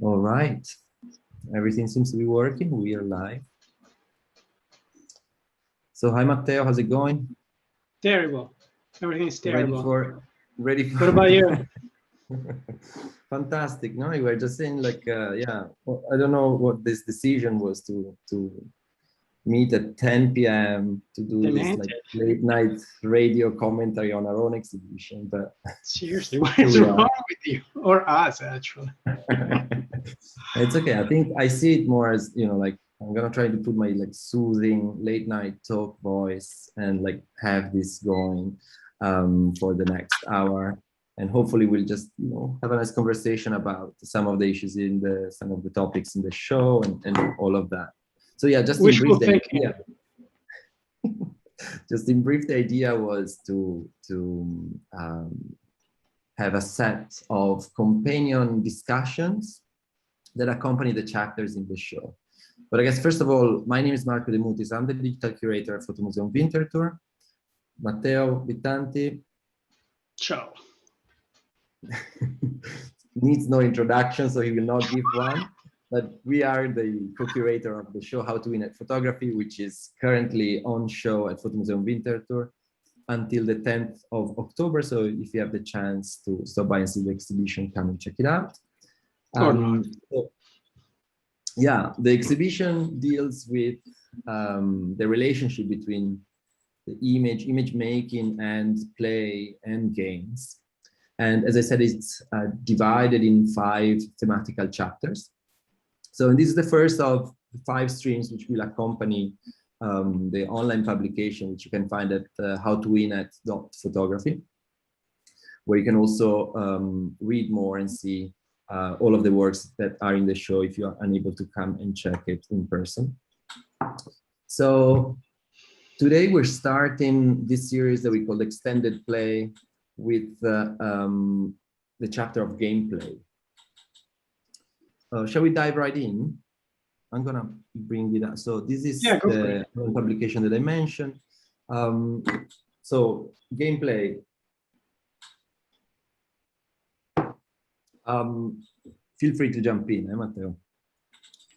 All right. Everything seems to be working. We are live. So hi, Matteo. How's it going? Terrible. Everything is terrible. Ready for. What about you? Fantastic. No, you were just saying like, yeah, well, I don't know what this decision was to meet at 10 p.m. to do this like late night radio commentary on our own exhibition. But seriously, what is wrong with you or us, actually? It's okay. I think I see it more as, you know, like I'm gonna try to put my like soothing late night talk voice and like have this going for the next hour. And hopefully we'll just, you know, have a nice conversation about some of the issues in some of the topics in the show and all of that. So yeah, just in brief, the idea, just in brief, the idea was to have a set of companion discussions that accompany the chapters in the show. But I guess, first of all, my name is Marco De Mutis. I'm the digital curator at Photomuseum Winterthur. Matteo Vittanti. Ciao. Needs no introduction, so he will not give one. But we are the co-curator of the show How to Win at Photography, which is currently on show at Photomuseum Winterthur until the 10th of October. So if you have the chance to stop by and see the exhibition, come and check it out. So, yeah, the exhibition deals with the relationship between the image making and play and games. And as I said, it's divided in 5 thematical chapters. So and this is the first of 5 streams which will accompany the online publication, which you can find at howtowinat.photography, where you can also read more and see all of the works that are in the show if you are unable to come and check it in person. So today we're starting this series that we call Extended Play with the chapter of gameplay. Shall we dive right in? I'm gonna bring it up. So this is the publication that I mentioned. So gameplay. Feel free to jump in, Matteo.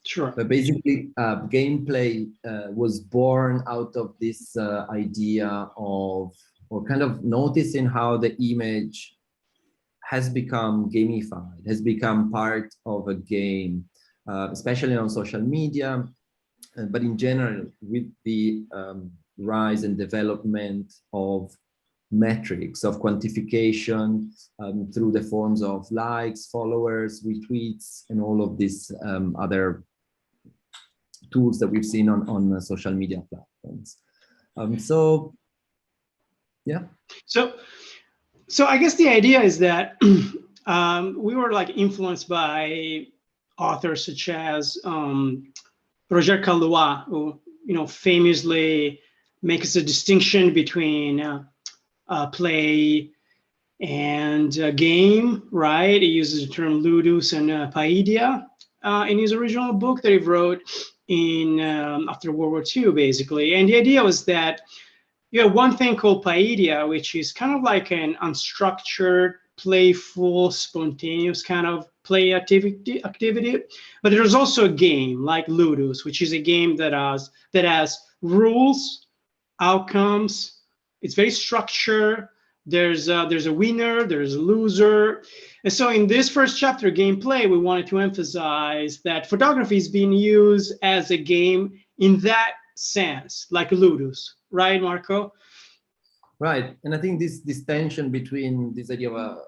Sure. But basically, gameplay was born out of this idea of, or kind of noticing how the image has become gamified, has become part of a game, especially on social media, but in general, with the rise and development of metrics, of quantification through the forms of likes, followers, retweets, and all of these other tools that we've seen on social media platforms. So, yeah. So I guess the idea is that we were like influenced by authors such as Roger Caldois, who famously makes a distinction between play and game, right? He uses the term ludus and paideia in his original book that he wrote in after World War II, basically. And the idea was that you have one thing called paideia, which is kind of like an unstructured, playful, spontaneous kind of play activity. But there's also a game like ludus, which is a game that has rules, outcomes. It's very structured. There's a winner, there's a loser. And so in this first chapter, gameplay, we wanted to emphasize that photography is being used as a game in that sense, like ludus, right, Marco? Right, and I think this tension between this idea of a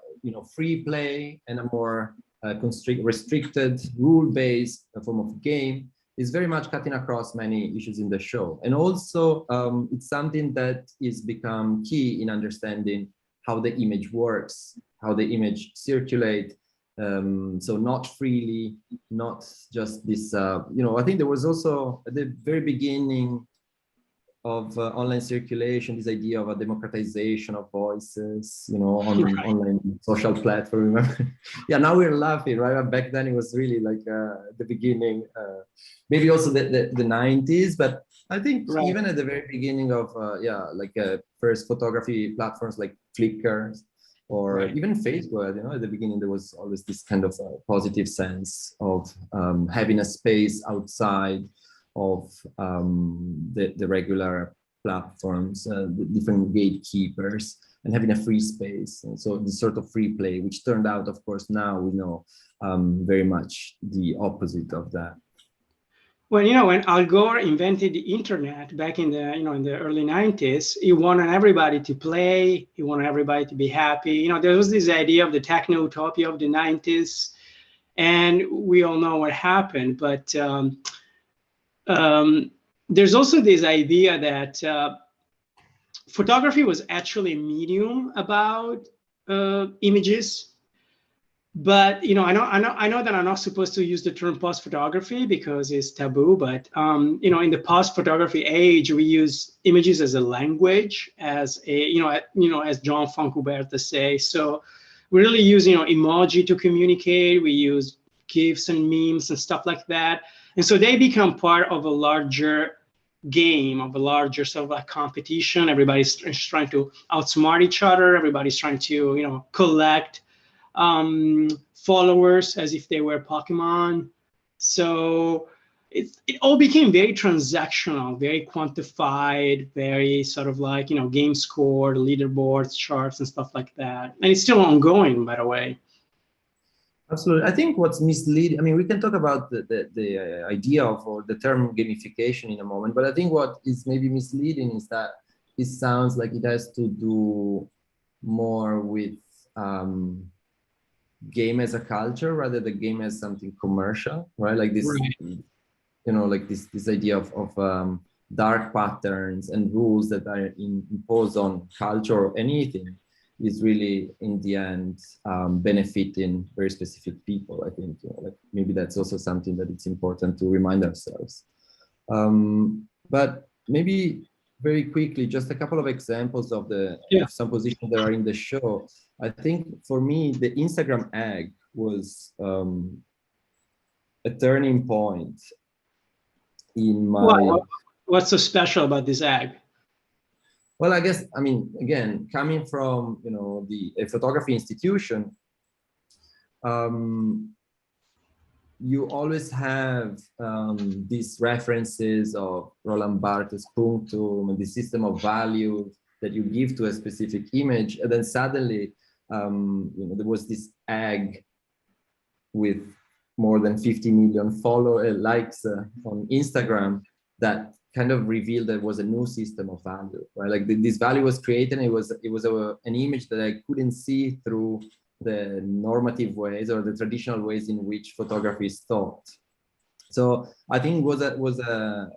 free play and a more restricted, rule-based form of game is very much cutting across many issues in the show. And also, it's something that is become key in understanding how the image works, how the image circulates. So not freely, not just this, I think there was also at the very beginning of online circulation, this idea of a democratization of voices, on online social platform. Remember? Yeah, now we're laughing, right? But back then it was really like the beginning, maybe also the 90s, but I think even at the very beginning of, first photography platforms like Flickr, or Right. even Facebook. You know, at the beginning there was always this kind of positive sense of having a space outside of the regular platforms, the different gatekeepers, and having a free space. And so this sort of free play, which turned out, of course, now we know very much the opposite of that. Well, you know, when Al Gore invented the internet back in the, in the early 90s, he wanted everybody to play. He wanted everybody to be happy. You know, there was this idea of the techno utopia of the 90s, and we all know what happened. But there's also this idea that photography was actually a medium about images. But you know, I know that I'm not supposed to use the term post photography because it's taboo. But you know, in the post photography age, we use images as a language, as a as John Foncuberta say. So we really use emoji to communicate. We use GIFs and memes and stuff like that, and so they become part of a larger game, of a larger sort of like competition. Everybody's trying to outsmart each other. Everybody's trying to collect followers as if they were Pokemon. So it all became very transactional, very quantified, very sort of like, game score, leaderboards, charts, and stuff like that. And it's still ongoing, by the way. Absolutely. I think what's misleading, I mean, we can talk about the idea of, or the term gamification in a moment, but I think what is maybe misleading is that it sounds like it has to do more with game as a culture rather than game as something commercial, right? Like this, Right. Like this idea of dark patterns and rules that are imposed on culture or anything is really in the end benefiting very specific people. I think like maybe that's also something that it's important to remind ourselves. But maybe very quickly, just a couple of examples of some positions that are in the show. I think for me, the Instagram egg was a turning point in my. What's so special about this egg? Well, I guess, I mean, again, coming from a photography institution, you always have these references of Roland Barthes' punctum and the system of value that you give to a specific image, and then suddenly there was this egg with more than 50 million likes on Instagram that kind of revealed there was a new system of value, right? Like this value was created, and it was an image that I couldn't see through the normative ways or the traditional ways in which photography is thought. So I think it was a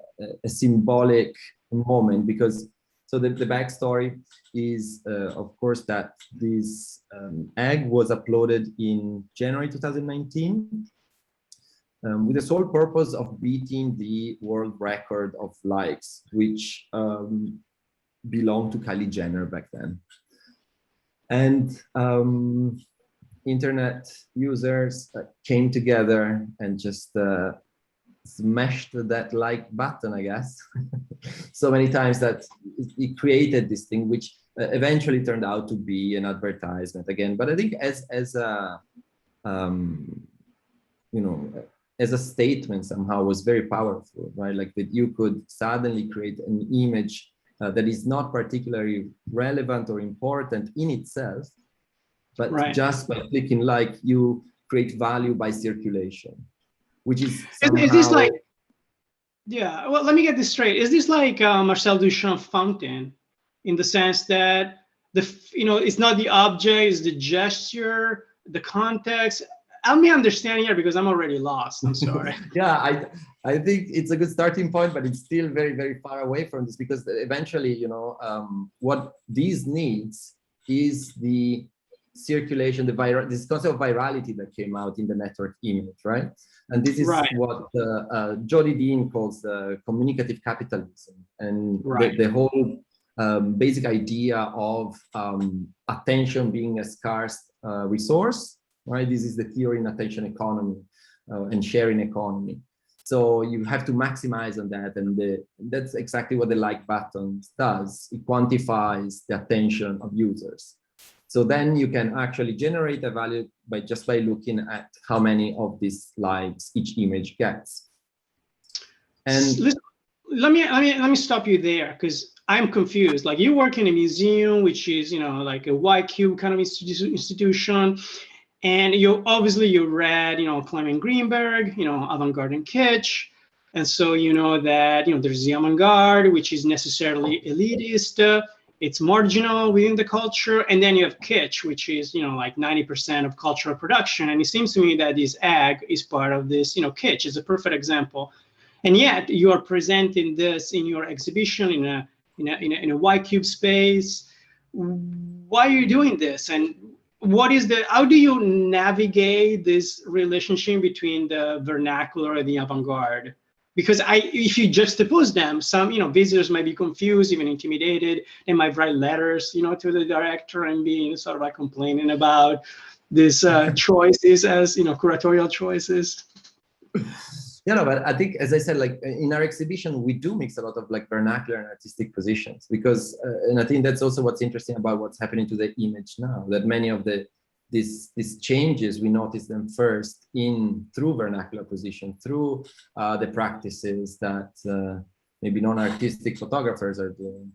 symbolic moment, because the backstory is of course that this egg was uploaded in January 2019 with the sole purpose of beating the world record of likes, which belonged to Kylie Jenner back then. And internet users came together and just smashed that like button, I guess, so many times that it created this thing, which eventually turned out to be an advertisement again. But I think as a as a statement somehow was very powerful, right? Like that you could suddenly create an image that is not particularly relevant or important in itself, but right. just by clicking like, you create value by circulation, which is somehow... Is this like, yeah, well, let me get this straight. Is this like Marcel Duchamp fountain, in the sense that it's not the object, it's the gesture, the context? Help me understand here, because I'm already lost. I'm sorry. Yeah, I think it's a good starting point, but it's still very, very far away from this, because eventually, what these needs is the circulation, this concept of virality that came out in the network image, right? And this is what Jody Dean calls communicative capitalism, and the whole basic idea of attention being a scarce resource. Right, this is the theory in attention economy and sharing economy. So you have to maximize on that, and that's exactly what the like button does. It quantifies the attention of users. So then you can actually generate a value by just by looking at how many of these likes each image gets. And let me stop you there, because I'm confused. Like, you work in a museum, which is, like a white cube kind of institution, and you read, Clement Greenberg, Avant-Garde and Kitsch, and so you know that there's the Avant-Garde, which is necessarily elitist, it's marginal within the culture, and then you have Kitsch, which is like 90% of cultural production. And it seems to me that this egg is part of this. Kitsch is a perfect example. And yet you are presenting this in your exhibition in a white cube space. Why are you doing this? And how do you navigate this relationship between the vernacular and the avant-garde? Because if you juxtapose them, some visitors might be confused, even intimidated. They might write letters to the director and being sort of like complaining about these choices as curatorial choices. Yeah, no, but I think, as I said, like in our exhibition, we do mix a lot of like vernacular and artistic positions, because, and I think that's also what's interesting about what's happening to the image now, that many of these changes, we notice them first through vernacular position, through the practices that maybe non-artistic photographers are doing.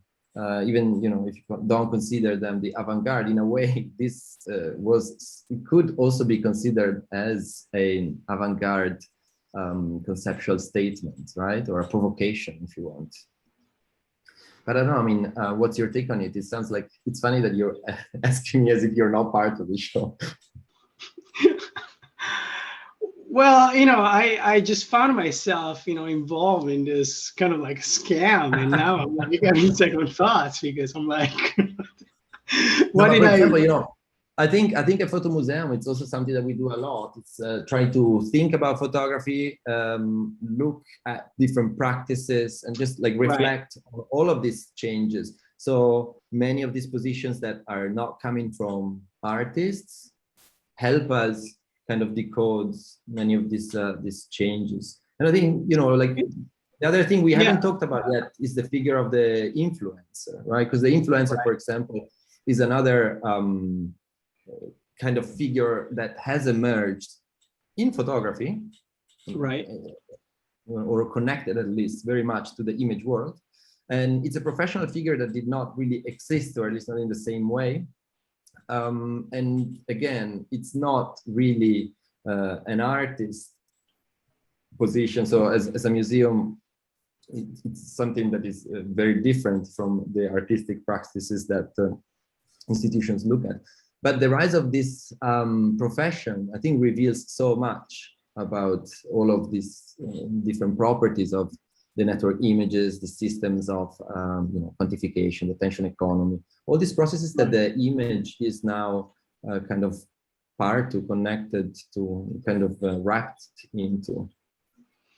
Even if you don't consider them the avant-garde, in a way, this it could also be considered as an avant-garde conceptual statement, right? Or a provocation, if you want. But I don't know, I mean, what's your take on it? It sounds like, it's funny that you're asking me as if you're not part of the show. Well, I just found myself, involved in this kind of like scam. And now I'm like having second thoughts, because I'm like, what did I... For example, I think a photo museum, it's also something that we do a lot. It's trying to think about photography, look at different practices, and just like reflect on all of these changes. So many of these positions that are not coming from artists help us kind of decode many of these changes. And I think, like the other thing we haven't talked about yet is the figure of the influencer, right? Because the influencer, for example, is another kind of figure that has emerged in photography, right, or connected at least very much to the image world. And it's a professional figure that did not really exist, or at least not in the same way. And again, it's not really an artist position. So as a museum, it's something that is very different from the artistic practices that institutions look at. But the rise of this profession, I think, reveals so much about all of these different properties of the network images, the systems of quantification, the attention economy, all these processes that the image is now kind of connected to, kind of wrapped into.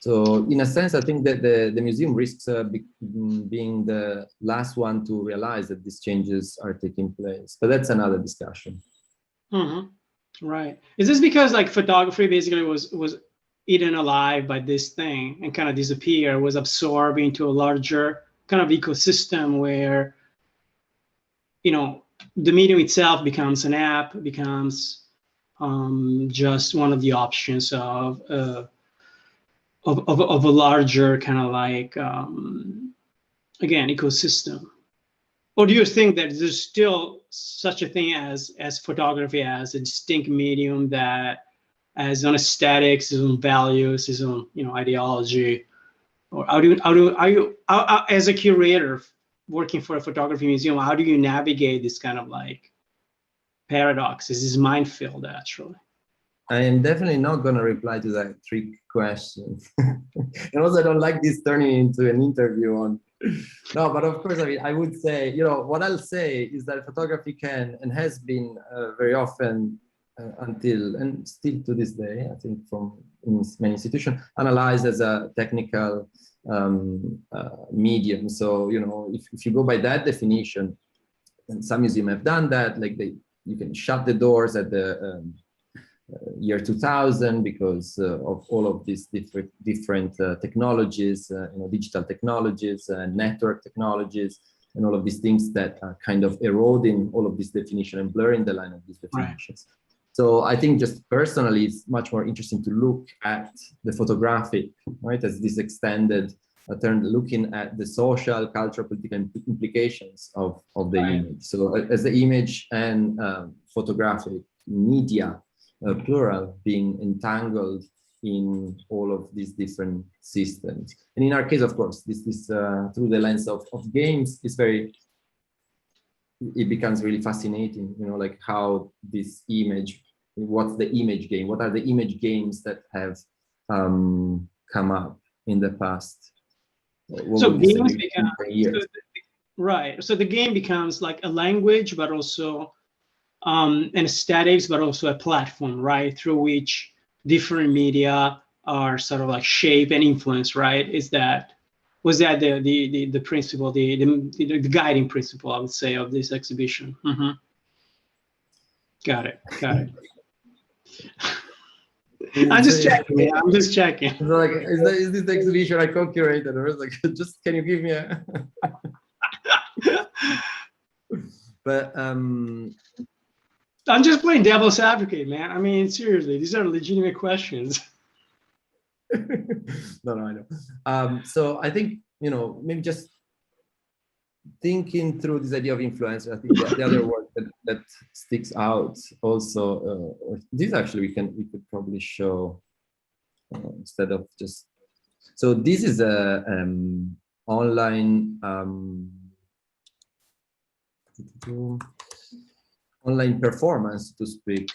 So in a sense, I think that the museum risks being the last one to realize that these changes are taking place. But that's another discussion. Mm-hmm. Right. Is this because like photography basically was eaten alive by this thing and kind of disappeared, was absorbed into a larger kind of ecosystem where, the medium itself becomes an app, becomes just one of the options of a larger kind of like, again, ecosystem? Or do you think that there's still such a thing as photography as a distinct medium that has own aesthetics, its own values, its own ideology? Or how do you as a curator working for a photography museum, how do you navigate this kind of like paradox? Is this minefield actually? I am definitely not going to reply to that trick question. And also, I don't like this turning into an interview on. No, but of course, I mean, I would say, what I'll say is that photography can and has been very often until and still to this day, I think, in many institutions, analyzed as a technical medium. So, if you go by that definition, and some museums have done that, like you can shut the doors at the year 2000 because of all of these different technologies, digital technologies, network technologies. and all of these things that are kind of eroding all of this definition and blurring the line of these definitions. Right. So I think just personally, it's much more interesting to look at the photographic, right, as this extended term, looking at the social, cultural, political implications of the image. So as the image and photographic media, plural, being entangled in all of these different systems. And in our case, of course, this through the lens of games is it becomes really fascinating, you know, like how this image, what's the image game? What are the image games that have come up in the past? So games become, right. So the game becomes like a language, but also an aesthetics, but also a platform, right? Through which different media are sort of like shape and influence, right? Was that the principle, the guiding principle, I would say, of this exhibition? Mm-hmm. Got it. I'm just checking. I'm just checking. Like, is this the exhibition I co-curated, or is like, just can you give me a? But I'm just playing devil's advocate, man. I mean, seriously, these are legitimate questions. No, I know. So I think, you know, maybe just thinking through this idea of influencer, I think the other word that sticks out also, this actually we could probably show instead of just, so this is a online online performance, to speak,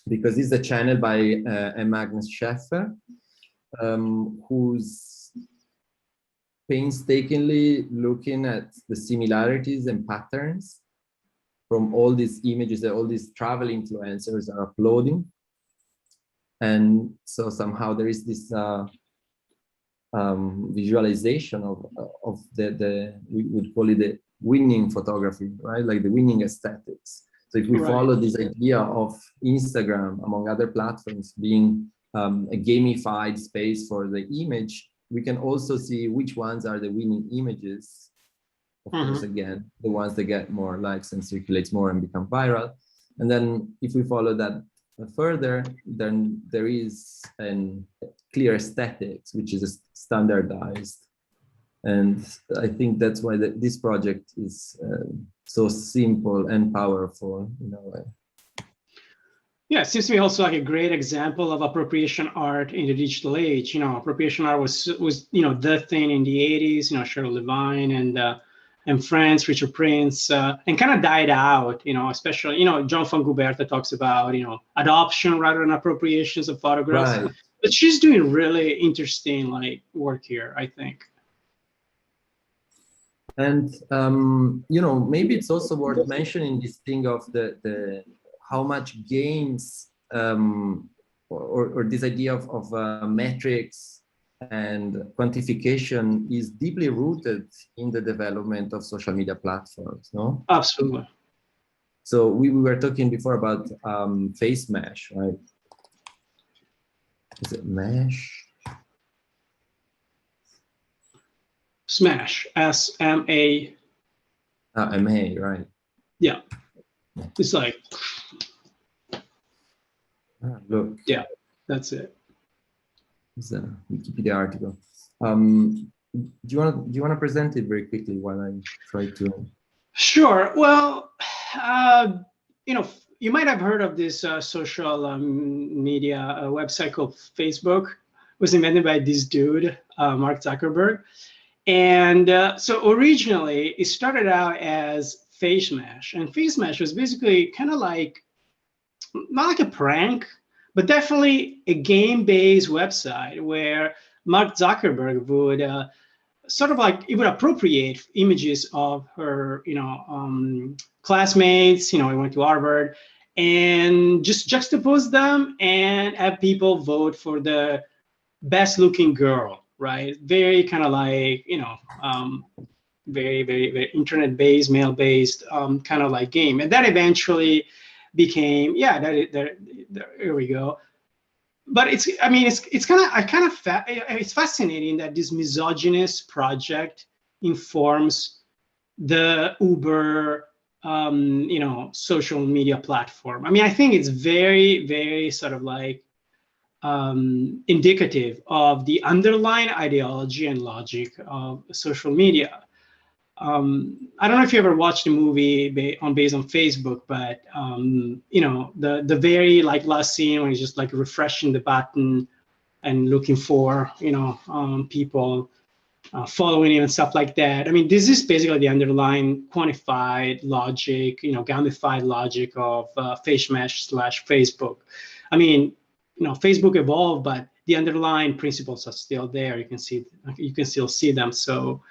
because this is a channel by Magnus Scheffer, who's painstakingly looking at the similarities and patterns from all these images that all these travel influencers are uploading. And so somehow there is this visualization of the we would call it the winning photography, right? Like the winning aesthetics. So if we follow this idea of Instagram, among other platforms, being a gamified space for the image, we can also see which ones are the winning images. Of course, again, the ones that get more likes and circulates more and become viral. And then if we follow that further, then there is a clear aesthetics, which is standardized. And I think that's why this project is so simple and powerful in a way. Yeah, it seems to me also like a great example of appropriation art in the digital age. You know, appropriation art was the thing in the 80s. You know, Cheryl Levine and Friends, Richard Prince, and kind of died out. You know, especially John Fonguberta talks about adoption rather than appropriations of photographs. Right. But she's doing really interesting work here, I think. And maybe it's also worth mentioning this thing of the how much games or this idea of metrics and quantification is deeply rooted in the development of social media platforms, no? Absolutely. So we were talking before about face mesh, right? Is it mesh? Smash, S-M-A. M-A, right. Yeah. It's like, look. Yeah, that's it. It's a Wikipedia article. Do you want to present it very quickly while I try to? Sure. Well, you might have heard of this social media website called Facebook. It was invented by this dude, Mark Zuckerberg. And so originally it started out as Face Mesh, and Face Mesh was basically kind of like, not like a prank, but definitely a game-based website where Mark Zuckerberg would sort of like, he would appropriate images of her, classmates, he went to Harvard, and just juxtapose them and have people vote for the best looking girl, right? Very kind of like, very, very, very internet-based, mail-based kind of like game. And that eventually became, here we go. But it's fascinating that this misogynist project informs the Uber, social media platform. I mean, I think it's very, very sort of like indicative of the underlying ideology and logic of social media. I don't know if you ever watched a movie based on Facebook, but the very like last scene when he's just like refreshing the button and looking for people following him and stuff like that. I mean, this is basically the underlying quantified logic, gamified logic of face mesh / Facebook. I mean, Facebook evolved, but the underlying principles are still there. You can still see them. So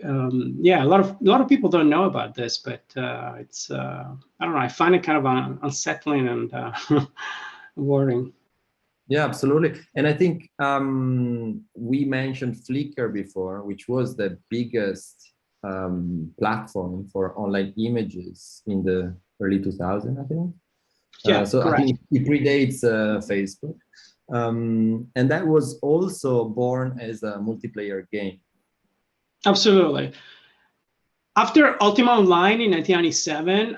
yeah, a lot of people don't know about this, but it's I don't know. I find it kind of unsettling and worrying. Yeah, absolutely. And I think we mentioned Flickr before, which was the biggest platform for online images in the early 2000s, I think. Yeah, so correct. I think it predates Facebook. And that was also born as a multiplayer game. Absolutely. After Ultima Online in 1997,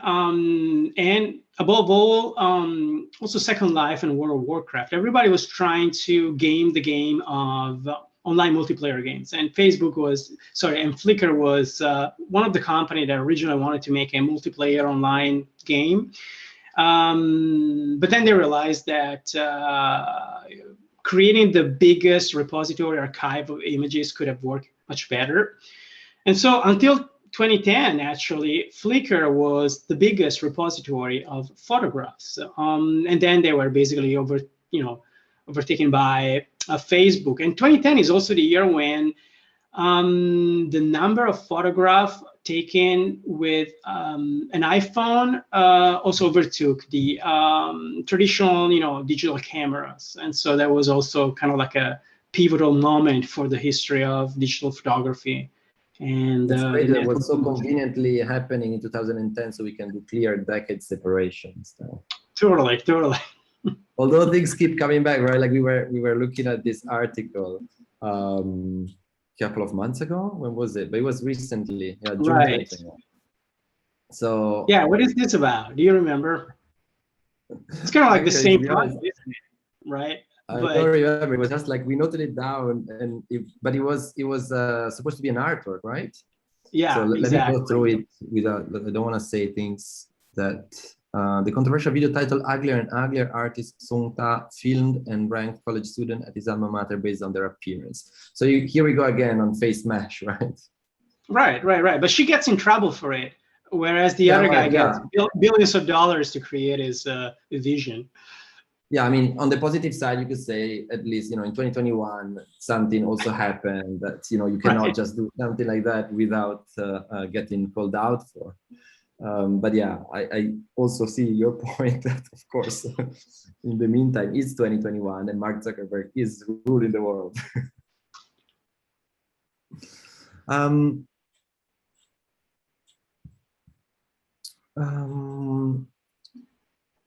and above all, also Second Life and World of Warcraft, everybody was trying to game the game of online multiplayer games. And Flickr was one of the companies that originally wanted to make a multiplayer online game. But then they realized that creating the biggest repository archive of images could have worked much better. And so until 2010, actually, Flickr was the biggest repository of photographs. And then they were basically overtaken by Facebook. And 2010 is also the year when the number of photographs taken with an iPhone also overtook the traditional, digital cameras. And so that was also kind of like a pivotal moment for the history of digital photography. And that was so conveniently happening in 2010, so we can do clear decade separations now. Totally. Although things keep coming back, right? Like we were looking at this article couple of months ago. When was it? But it was recently, June 2021. So yeah, what is this about? Do you remember? It's kind of like the same project, isn't it? Right? I don't remember. It was just like we noted it down, but it was supposed to be an artwork, right? Yeah. So let exactly. me go through it without. I don't want to say things that. The controversial video titled "Uglier and Uglier," artist Song Ta filmed and ranked college student at his alma mater based on their appearance. So here we go again on face mesh, right? Right. But she gets in trouble for it, whereas the other guy gets billions of dollars to create his vision. Yeah, I mean, on the positive side, you could say at least, in 2021, something also happened that, you cannot just do something like that without getting called out for. But yeah, I also see your point that, of course, in the meantime, it's 2021 and Mark Zuckerberg is ruling the world.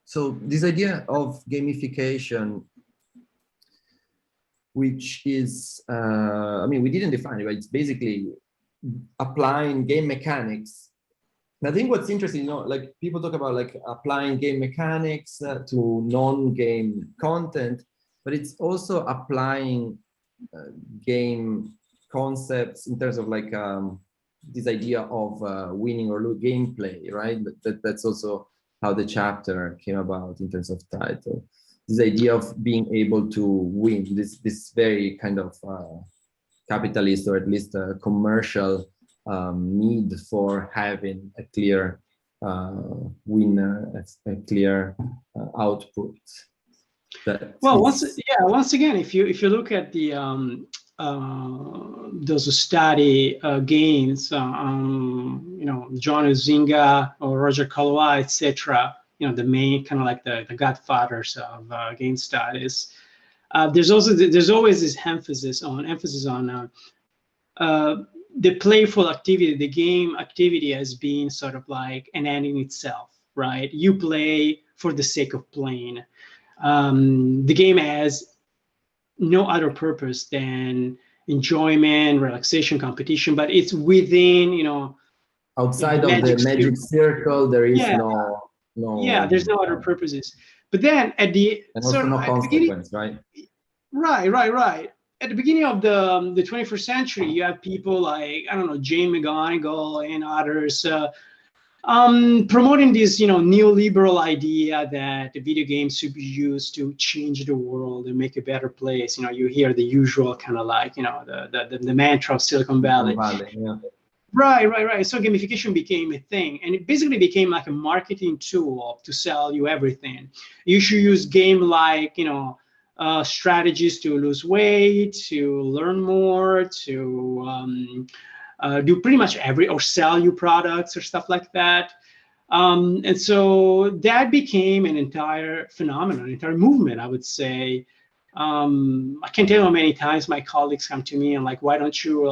So this idea of gamification, which is, we didn't define it, but it's basically applying game mechanics. And I think what's interesting, like people talk about like applying game mechanics to non-game content, but it's also applying game concepts in terms of like this idea of winning or lose gameplay, right? That's also how the chapter came about in terms of title. This idea of being able to win, this very kind of capitalist or at least commercial need for having a clear winner, a clear output. Once again, if you look at the those study games, John Huizinga or Roger Calois, etc. The main kind of like the godfathers of game studies. There's always this emphasis on the playful activity, the game activity as being sort of like an end in itself, right? You play for the sake of playing. The game has no other purpose than enjoyment, relaxation, competition, but it's within, outside of the magic circle, there is no there's no other purposes. But then at the and also no consequence, right? Right. At the beginning of the 21st century, you have people like, I don't know, Jane McGonigal and others promoting this, neoliberal idea that the video games should be used to change the world and make a better place. You hear the usual kind of like, the mantra of Silicon Valley. Yeah. Right. So gamification became a thing, and it basically became like a marketing tool to sell you everything. You should use game like, strategies to lose weight, to learn more, to do pretty much or sell you products or stuff like that. And so that became an entire phenomenon, an entire movement, I would say. I can't tell you how many times my colleagues come to me and like, why don't you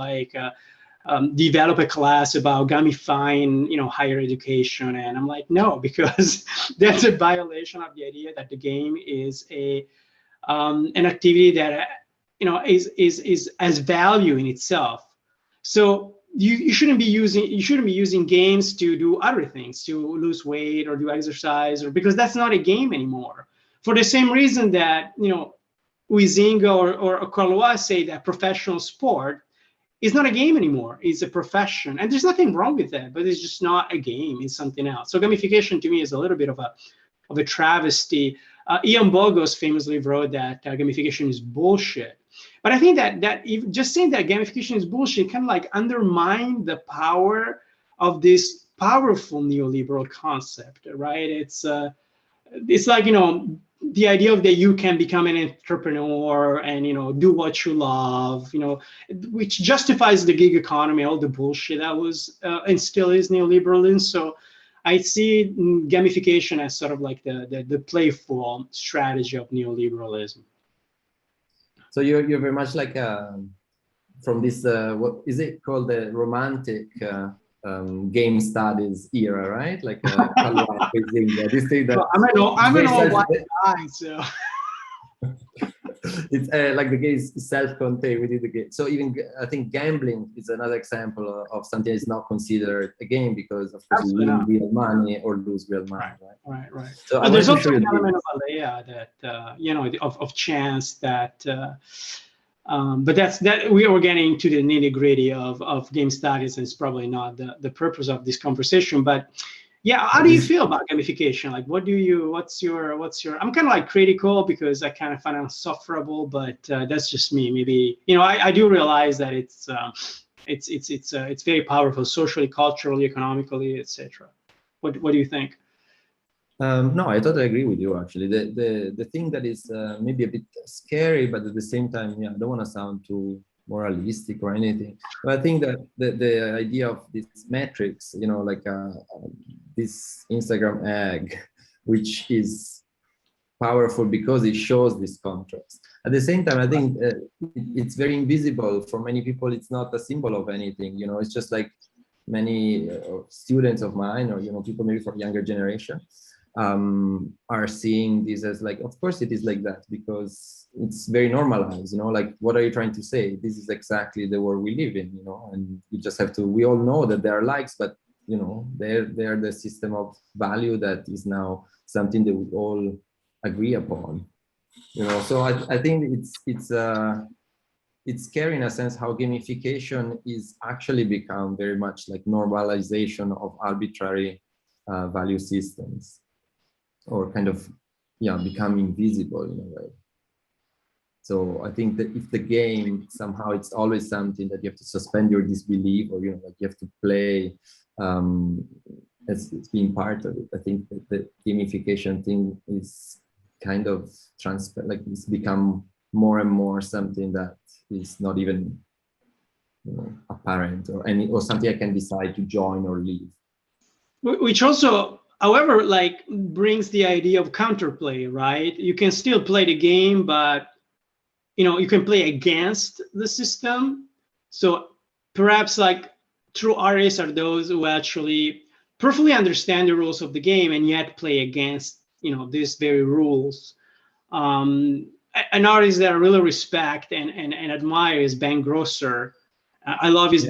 develop a class about gamifying, higher education? And I'm like, no, because that's a violation of the idea that the game is an activity that is as value in itself. So you shouldn't be using games to do other things, to lose weight or do exercise, or because that's not a game anymore. For the same reason that Huizinga or Kaloa say that professional sport is not a game anymore. It's a profession, and there's nothing wrong with that. But it's just not a game. It's something else. So gamification to me is a little bit of a travesty. Ian Bogos famously wrote that gamification is bullshit. But I think that just saying that gamification is bullshit kind of like undermine the power of this powerful neoliberal concept, right? It's like, the idea of that you can become an entrepreneur and, do what you love, which justifies the gig economy, all the bullshit that was and still is neoliberalism. So I see gamification as sort of like the playful strategy of neoliberalism. So you're very much like from this what is it called, the romantic game studies era, right? Like this thing that well, I'm an old white guy, so it's like the game is self-contained within the game. So even I think gambling is another example of something that's not considered a game, because of course you win real money or lose real money, right. So but there's also an element of alea that of chance that but that we are getting to the nitty-gritty of game studies, and it's probably not the purpose of this conversation. But yeah, how do you feel about gamification? Like, what's your I'm kind of like critical because I kind of find it insufferable, but that's just me. Maybe, I do realize that it's very powerful socially, culturally, economically, etc. What do you think? No, I totally agree with you. Actually, the thing that is maybe a bit scary, but at the same time, I don't want to sound too moralistic or anything. But I think that the idea of these metrics, like this Instagram egg, which is powerful because it shows this contrast. At the same time, I think it's very invisible for many people. It's not a symbol of anything. It's just like many students of mine, or people maybe from younger generation, are seeing this as like, of course it is like that because it's very normalized, like, what are you trying to say? This is exactly the world we live in, and you just have to, we all know that there are likes, but they're the system of value that is now something that we all agree upon, so I think it's scary in a sense how gamification is actually become very much like normalization of arbitrary value systems, or kind of becoming visible in a way. So I think that if the game somehow, it's always something that you have to suspend your disbelief, or like you have to play as it's being part of it. I think that the gamification thing is kind of like it's become more and more something that is not even apparent, or something I can decide to join or leave. Which also, however, like brings the idea of counterplay, right? You can still play the game, but you can play against the system. So perhaps like true artists are those who actually perfectly understand the rules of the game and yet play against these very rules. An artist that I really respect and admire is Ben Grosser. I love his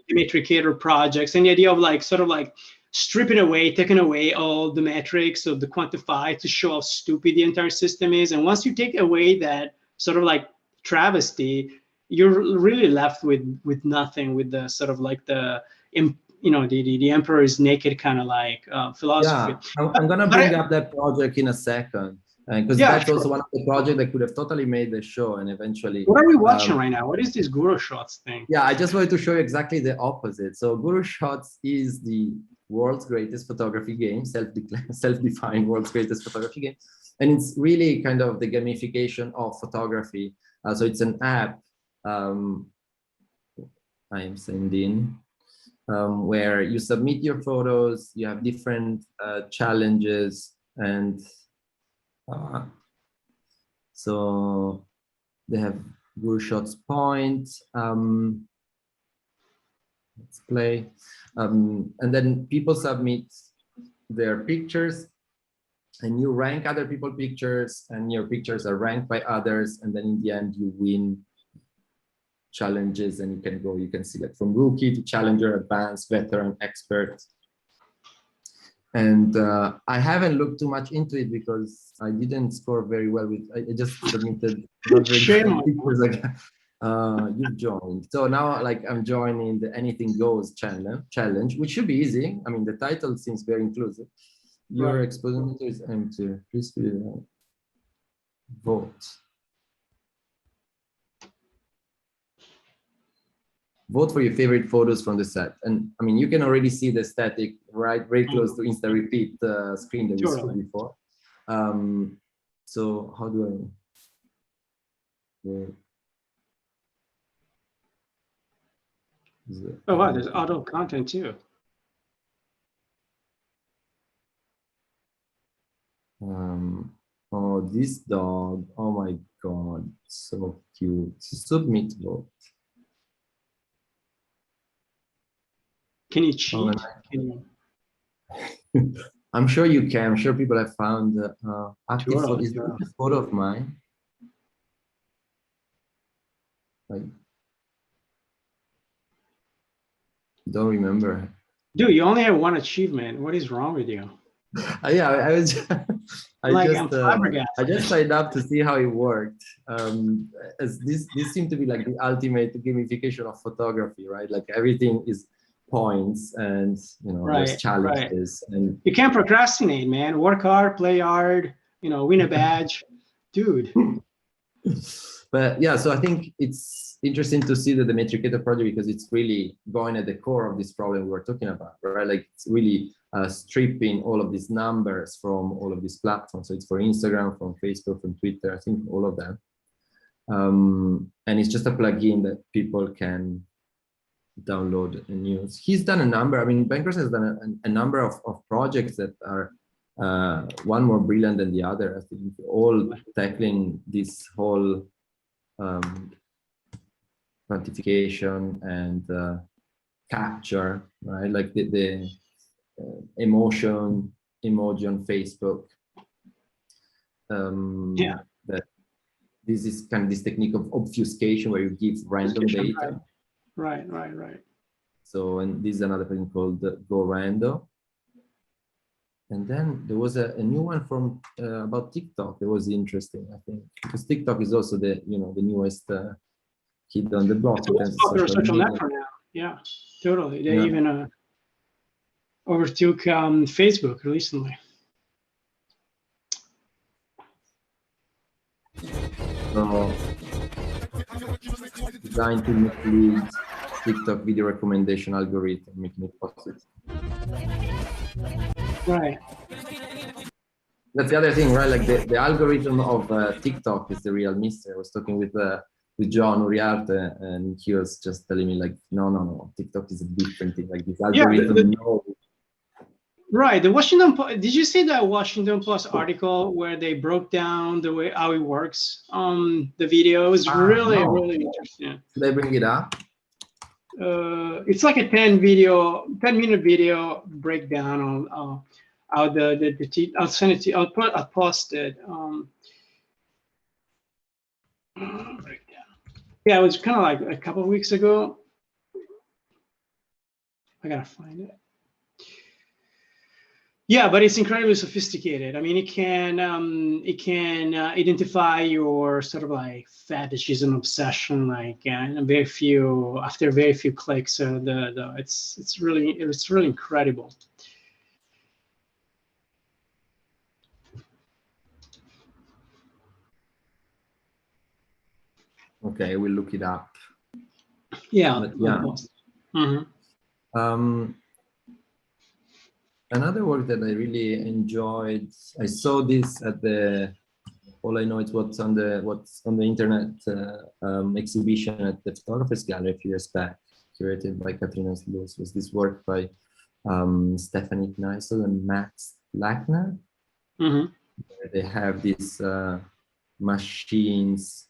metricator projects, and the idea of like sort of like stripping away, taking away all the metrics of the quantify to show how stupid the entire system is. And once you take away that sort of like travesty, you're really left with nothing, with the sort of like the the emperor is naked kind of like philosophy. Yeah, I'm gonna bring up that project in a second, because that's also one of the projects that could have totally made the show, and eventually. What are we watching right now? What is this Guru Shots thing? Yeah, I just wanted to show you exactly the opposite. So Guru Shots is the world's greatest photography game, self-defined world's greatest photography game, and it's really kind of the gamification of photography. So it's an app. I am sending. Where you submit your photos, you have different challenges, and so they have Guru Shots points. Let's play, and then people submit their pictures, and you rank other people's pictures, and your pictures are ranked by others, and then in the end you win challenges, and you can select from rookie to challenger, advanced, veteran, expert. And I haven't looked too much into it because I didn't score very well with, I just submitted not very good pictures. Like, you joined. So now like I'm joining the Anything Goes challenge, which should be easy. I mean, the title seems very inclusive. Your exposure is empty. Please vote. Vote for your favorite photos from the set. And I mean, you can already see the static very close to Insta Repeat screen that we saw before. So how do I? Oh wow, there's auto content too. Oh, this dog! Oh my God, so cute. Submit vote. Can you cheat? Can you? I'm sure you can. I'm sure people have found active photo. Is there a photo of mine? Like, don't remember. Dude, you only have one achievement. What is wrong with you? Yeah, I was. I just signed up to see how it worked. As this seemed to be like the ultimate gamification of photography, right? Like everything is points, and there's challenges, and you can't procrastinate, man. Work hard, play hard, win a badge, dude. But yeah, so I think it's interesting to see the Metricator project because it's really going at the core of this problem we're talking about, right? Like it's really stripping all of these numbers from all of these platforms. So it's for Instagram, from Facebook, from Twitter, I think all of them. And it's just a plugin that people can download and use. He's done a number, I mean, Bankers has done a number of projects that are one more brilliant than the other, I think, all tackling this whole quantification and capture, right? Like the emoji on Facebook. That this is kind of this technique of obfuscation where you give random data. Right. So, and this is another thing called Go Rando. And then there was a new one from about TikTok. It was interesting, I think, because TikTok is also the the newest kid on the block. It's popular social network now. Yeah, totally. They even overtook Facebook recently. So, designed to mislead TikTok video recommendation algorithm, making it possible. Right. That's the other thing, right? Like the algorithm of TikTok is the real mystery. I was talking with John Uriarte, and he was just telling me like, no, TikTok is a different thing. Like this algorithm. Right. The Washington Post. Did you see that Washington Post article where they broke down the way how it works? The video is really interesting. Should I bring it up? It's like a 10-minute video breakdown on how I'll send it to you. I'll post it. Breakdown. Yeah, it was kind of like a couple of weeks ago. I gotta find it. Yeah, but it's incredibly sophisticated. I mean, it can identify your sort of like fetishes and obsession, like in after very few clicks. It's really incredible. Okay, we'll look it up. Yeah. But yeah. Another work that I really enjoyed, I saw this at the All I Know Is What's on the internet exhibition at the Photographers Gallery a few years back, curated by Katrina Sluis, was this work by Stephanie Kneissel and Max Lackner. They have these machines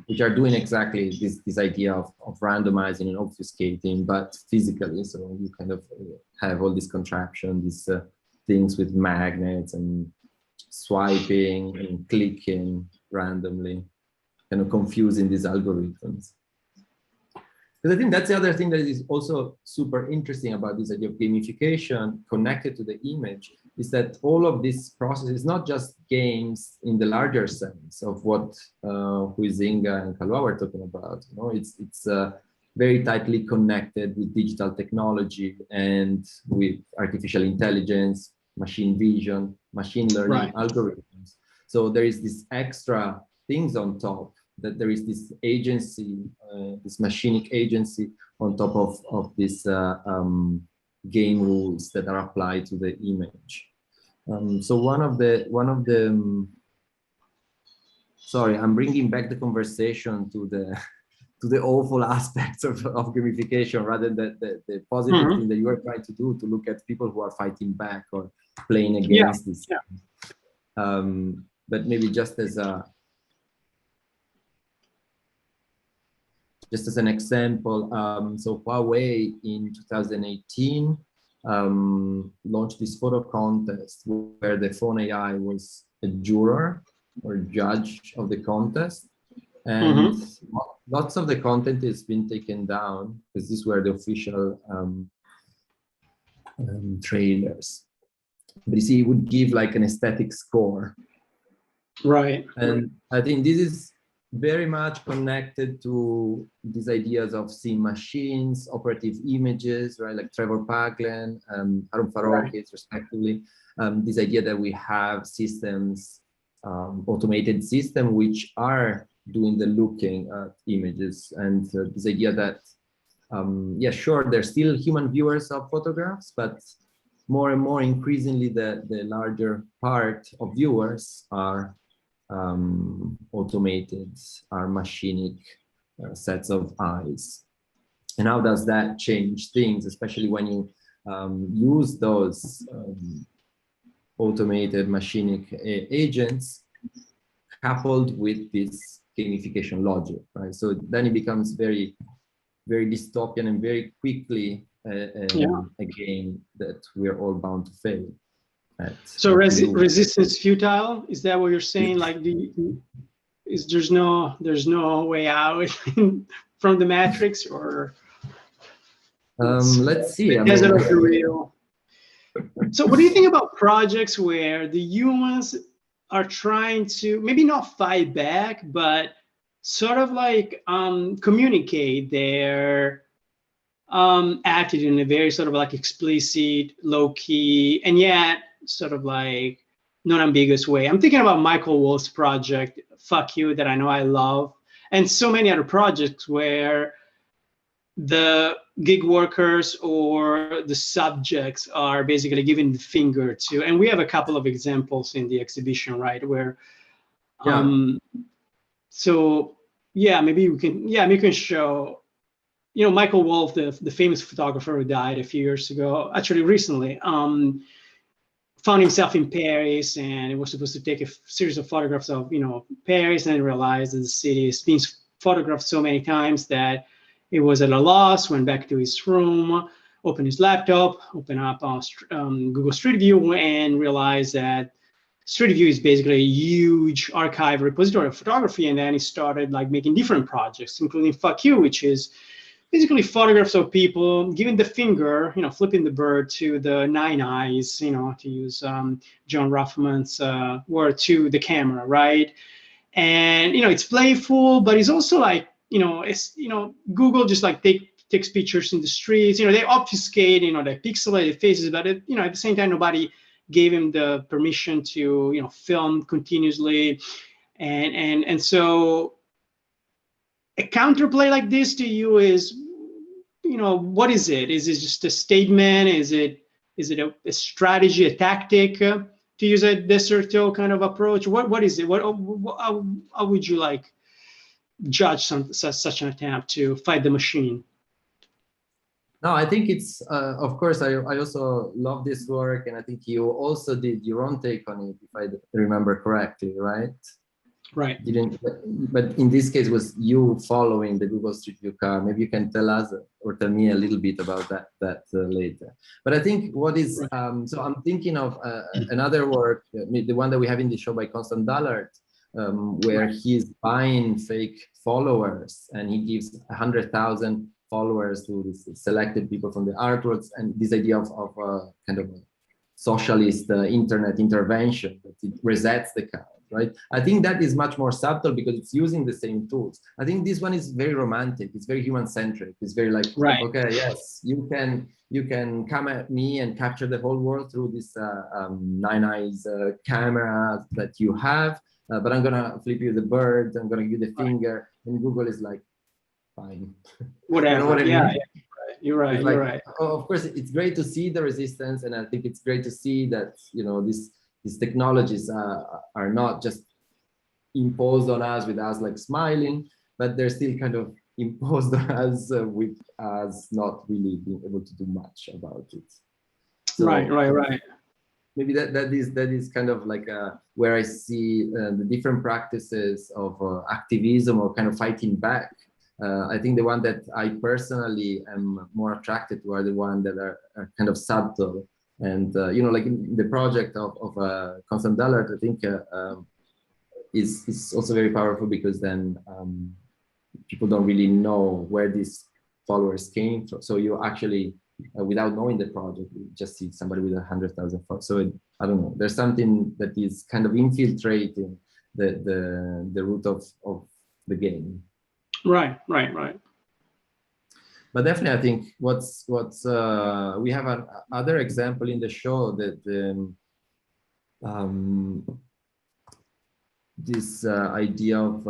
which are doing exactly this idea of randomizing and obfuscating, but physically. So you kind of have all this contraption, these things with magnets and swiping and clicking randomly, kind of confusing these algorithms. Because I think that's the other thing that is also super interesting about this idea of gamification connected to the image, is that all of this process is not just games in the larger sense of what Huizinga and Kalwa were talking about. You know, it's very tightly connected with digital technology and with artificial intelligence, machine vision, machine learning algorithms. So there is this extra things on top, that there is this agency, this machinic agency on top of this game rules that are applied to the image. So one of the sorry, I'm bringing back the conversation to the awful aspects of gamification rather than the positive thing that you are trying to do, to look at people who are fighting back or playing against this. But maybe just as an example, so Huawei in 2018 launched this photo contest where the phone AI was a juror or judge of the contest. And lots of the content has been taken down because these were the official trailers. But you see, it would give like an aesthetic score. Right. And I think this is very much connected to these ideas of seeing machines, operative images, right? Like Trevor Paglen, Harun Farokis, respectively. This idea that we have systems, automated systems, which are doing the looking at images, and this idea that, yeah, sure, there's still human viewers of photographs, but more and more increasingly the larger part of viewers are automated, are machinic sets of eyes. And how does that change things, especially when you use those automated machinic agents coupled with this gamification logic, right? So then it becomes very, very dystopian and very quickly a game that we're all bound to fail. So resistance futile, is that what you're saying? Like there's no way out from the matrix, or let's see. The desert of the real. So what do you think about projects where the humans are trying to maybe not fight back, but sort of like communicate their attitude in a very sort of like explicit, low-key, and yet sort of like non-ambiguous way? I'm thinking about Michael Wolff's project, Fuck You, that I know I love, and so many other projects where the gig workers or the subjects are basically giving the finger to, and we have a couple of examples in the exhibition, right, where so yeah, maybe we can show, you know, Michael Wolff, the famous photographer who died a few years ago, actually recently, found himself in Paris, and he was supposed to take a series of photographs of, you know, Paris, and realized that the city has been photographed so many times that it was at a loss, went back to his room, opened his laptop, opened up Google Street View, and realized that Street View is basically a huge archive repository of photography, and then he started like making different projects, including Fuck You, which is basically photographs of people giving the finger, flipping the bird to the nine eyes, to use John Ruffman's word, to the camera, right? And it's playful, but it's also like Google just like takes pictures in the streets. They obfuscate, they pixelate the faces, but at the same time nobody gave him the permission to film continuously, and so a counterplay like this to you is, what is it? Is it just a statement? Is it a strategy, a tactic, to use a Desserto kind of approach? What is it? How would you like judge such an attempt to fight the machine? No, I think it's, of course, I also love this work, and I think you also did your own take on it, if I remember correctly, right? Right. But in this case, was you following the Google Street View car? Maybe you can tell us or tell me a little bit about that later. But I think what is, so I'm thinking of another work, the one that we have in the show by Constant Dallard, where he's buying fake followers, and he gives 100,000 followers to these selected people from the artworks, and this idea of kind of a socialist internet intervention, that it resets the count, right? I think that is much more subtle because it's using the same tools. I think this one is very romantic. It's very human-centric. It's very like, okay, yes, you can come at me and capture the whole world through this nine eyes camera that you have, but I'm gonna flip you the bird, I'm gonna give you the finger, and Google is like, fine. Whatever. You know what I mean? Yeah, you're right. Like, you're right. Of course, it's great to see the resistance, and I think it's great to see that these technologies are not just imposed on us with us like smiling, but they're still kind of imposed on us with us not really being able to do much about it. So, right. Maybe that is kind of like where I see the different practices of activism or kind of fighting back. I think the one that I personally am more attracted to are the ones that are kind of subtle. And, like in the project of Constant Dallard, I think is also very powerful, because then people don't really know where these followers came from. So you actually, without knowing the project, you just see somebody with 100,000 followers. So I don't know, there's something that is kind of infiltrating the root of the game. Right. But definitely, I think what's we have another example in the show that this idea of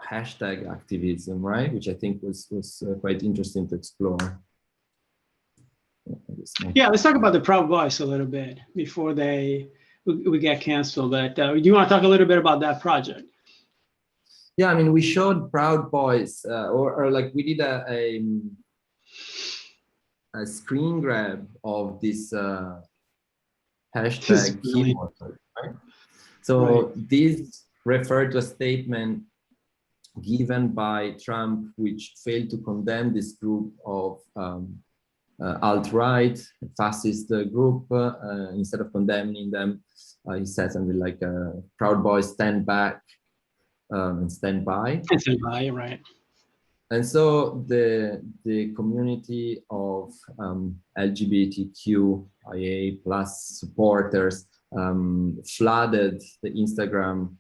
hashtag activism, right? Which I think was quite interesting to explore. Yeah, let's talk about the Proud Boys a little bit before we get canceled. But do you want to talk a little bit about that project? Yeah, I mean, we showed Proud Boys, or like we did a screen grab of this hashtag keyboard, right? So this referred to a statement given by Trump, which failed to condemn this group of alt-right, fascist group. Instead of condemning them, he said something like, Proud Boys stand back and stand by. Stand by, right. And so the community of LGBTQIA plus supporters flooded the Instagram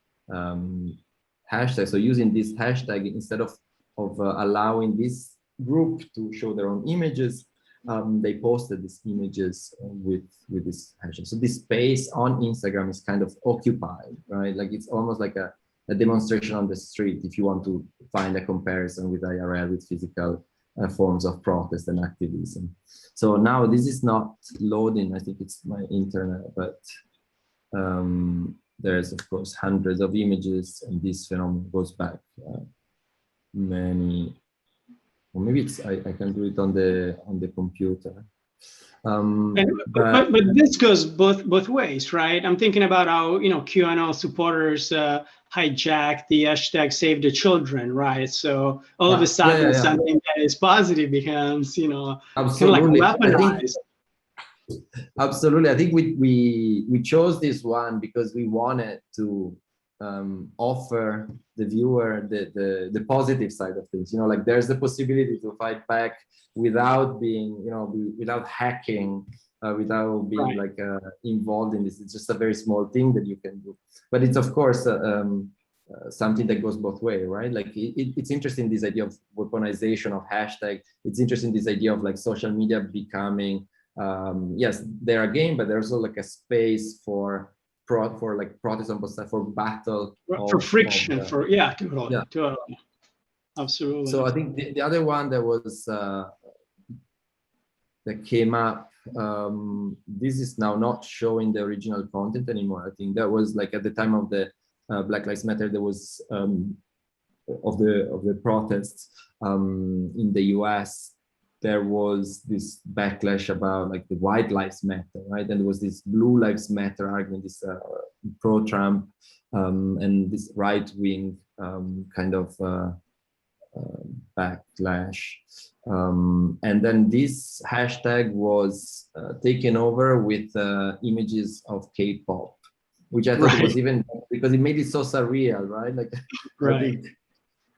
hashtag. So using this hashtag, instead of allowing this group to show their own images, they posted these images with this hashtag. So this space on Instagram is kind of occupied, right? Like it's almost like a demonstration on the street, if you want to find a comparison with IRL, with physical forms of protest and activism. So now this is not loading, I think it's my internet, but there's of course hundreds of images, and this phenomenon goes back many, or maybe it's I can do it on the computer. But this goes both ways, right? I'm thinking about how QAnon supporters hijack the hashtag Save the Children, right? So all of a sudden, something that is positive becomes, kind of like weaponized. Absolutely. I think we chose this one because we wanted to offer the viewer the positive side of things. You know, like there's the possibility to fight back without being, you know, without hacking, without being Right. like involved in this. It's just a very small thing that you can do. But it's of course something that goes both ways, right? Like it's interesting, this idea of weaponization of hashtag. It's interesting, this idea of like social media becoming yes, they're a game, but there's also like a space for like protest on both sides, for battle For of friction, for yeah, totally, yeah. totally, absolutely. So I think the other one that was that came up, this is now not showing the original content anymore. I think that was like at the time of the Black Lives Matter, there was of the protests in the US. There was this backlash about like the White Lives Matter, right? And there was this Blue Lives Matter argument, this pro-Trump and this right-wing kind of backlash. And then this hashtag was taken over with images of K-pop, which I thought was even, because it made it so surreal, right? Like, I think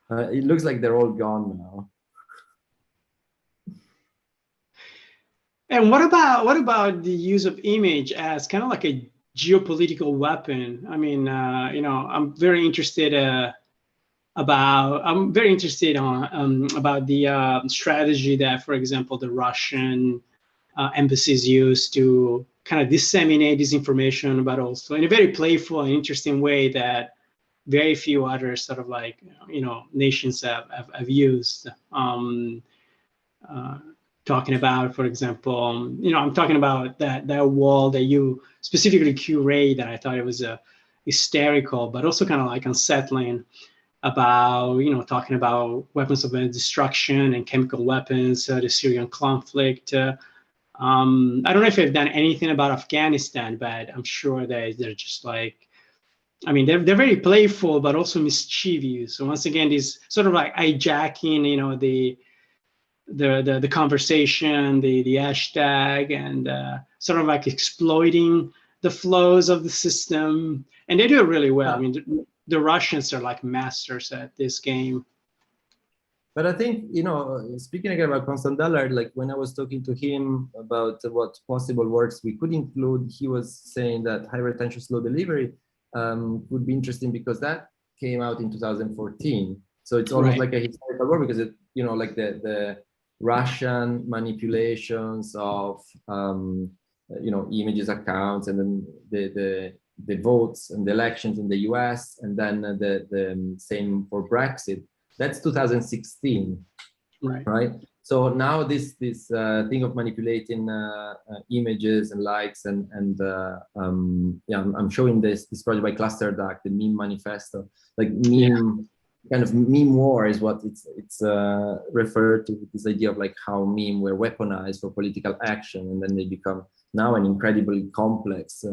it looks like they're all gone now. And what about the use of image as kind of like a geopolitical weapon? I mean, you know, I'm very interested about the strategy that, for example, the Russian embassies use to kind of disseminate disinformation, but also in a very playful and interesting way that very few other sort of like, you know, nations have used. Talking about, for example, you know, I'm talking about that wall that you specifically curate, that I thought it was hysterical, but also kind of like unsettling, about, you know, talking about weapons of destruction and chemical weapons, the Syrian conflict. I don't know if they've done anything about Afghanistan, but I'm sure that they're just like, I mean, they're very playful, but also mischievous. So once again, this sort of like hijacking, you know, the conversation, the hashtag, and sort of like exploiting the flows of the system. And they do it really well. I mean, the Russians are like masters at this game. But I think, you know, speaking again about Constant Dollar, like when I was talking to him about what possible works we could include, he was saying that high retention, slow delivery would be interesting because that came out in 2014. So it's almost like a historical work, because it, you know, like the Russian manipulations of, you know, images, accounts, and then the votes and the elections in the US, and then the same for Brexit. That's 2016, right? So now this thing of manipulating images and likes and yeah, I'm showing this project by Cluster Duck, the meme manifesto, like meme kind of meme war is what it's referred to, this idea of like how meme were weaponized for political action, and then they become now an incredibly complex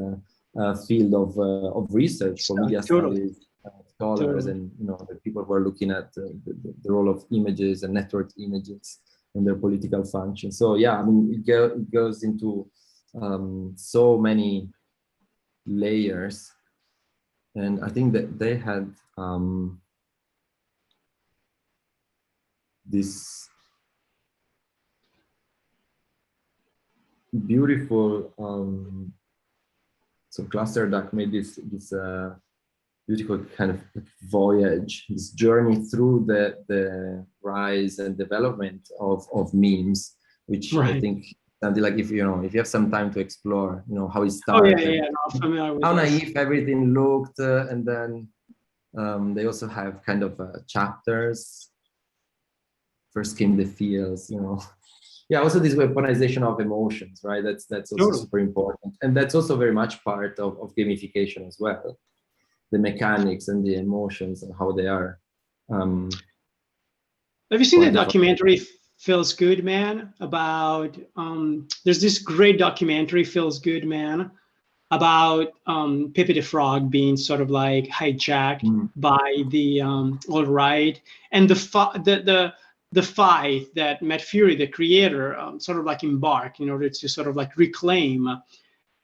field of research for media studies. Scholars and, you know, the people who are looking at the role of images and network images and their political function. So yeah, I mean, it goes into so many layers, and I think that they had this beautiful so Cluster Duck made this beautiful kind of voyage, this journey through the rise and development of memes, which I think something like, if you know, if you have some time to explore, you know, how it started, how naive everything looked, and then they also have kind of chapters. First came the feels, you know. Yeah, also this weaponization of emotions, right? That's also super important, and that's also very much part of gamification as well. The mechanics and the emotions and how they are. Have you seen the documentary Feels Good Man? About there's this great documentary, Feels Good Man, about Pepe the Frog being sort of like hijacked by the alt-right, and the fight that Matt Fury, the creator, sort of like embarked in order to sort of like reclaim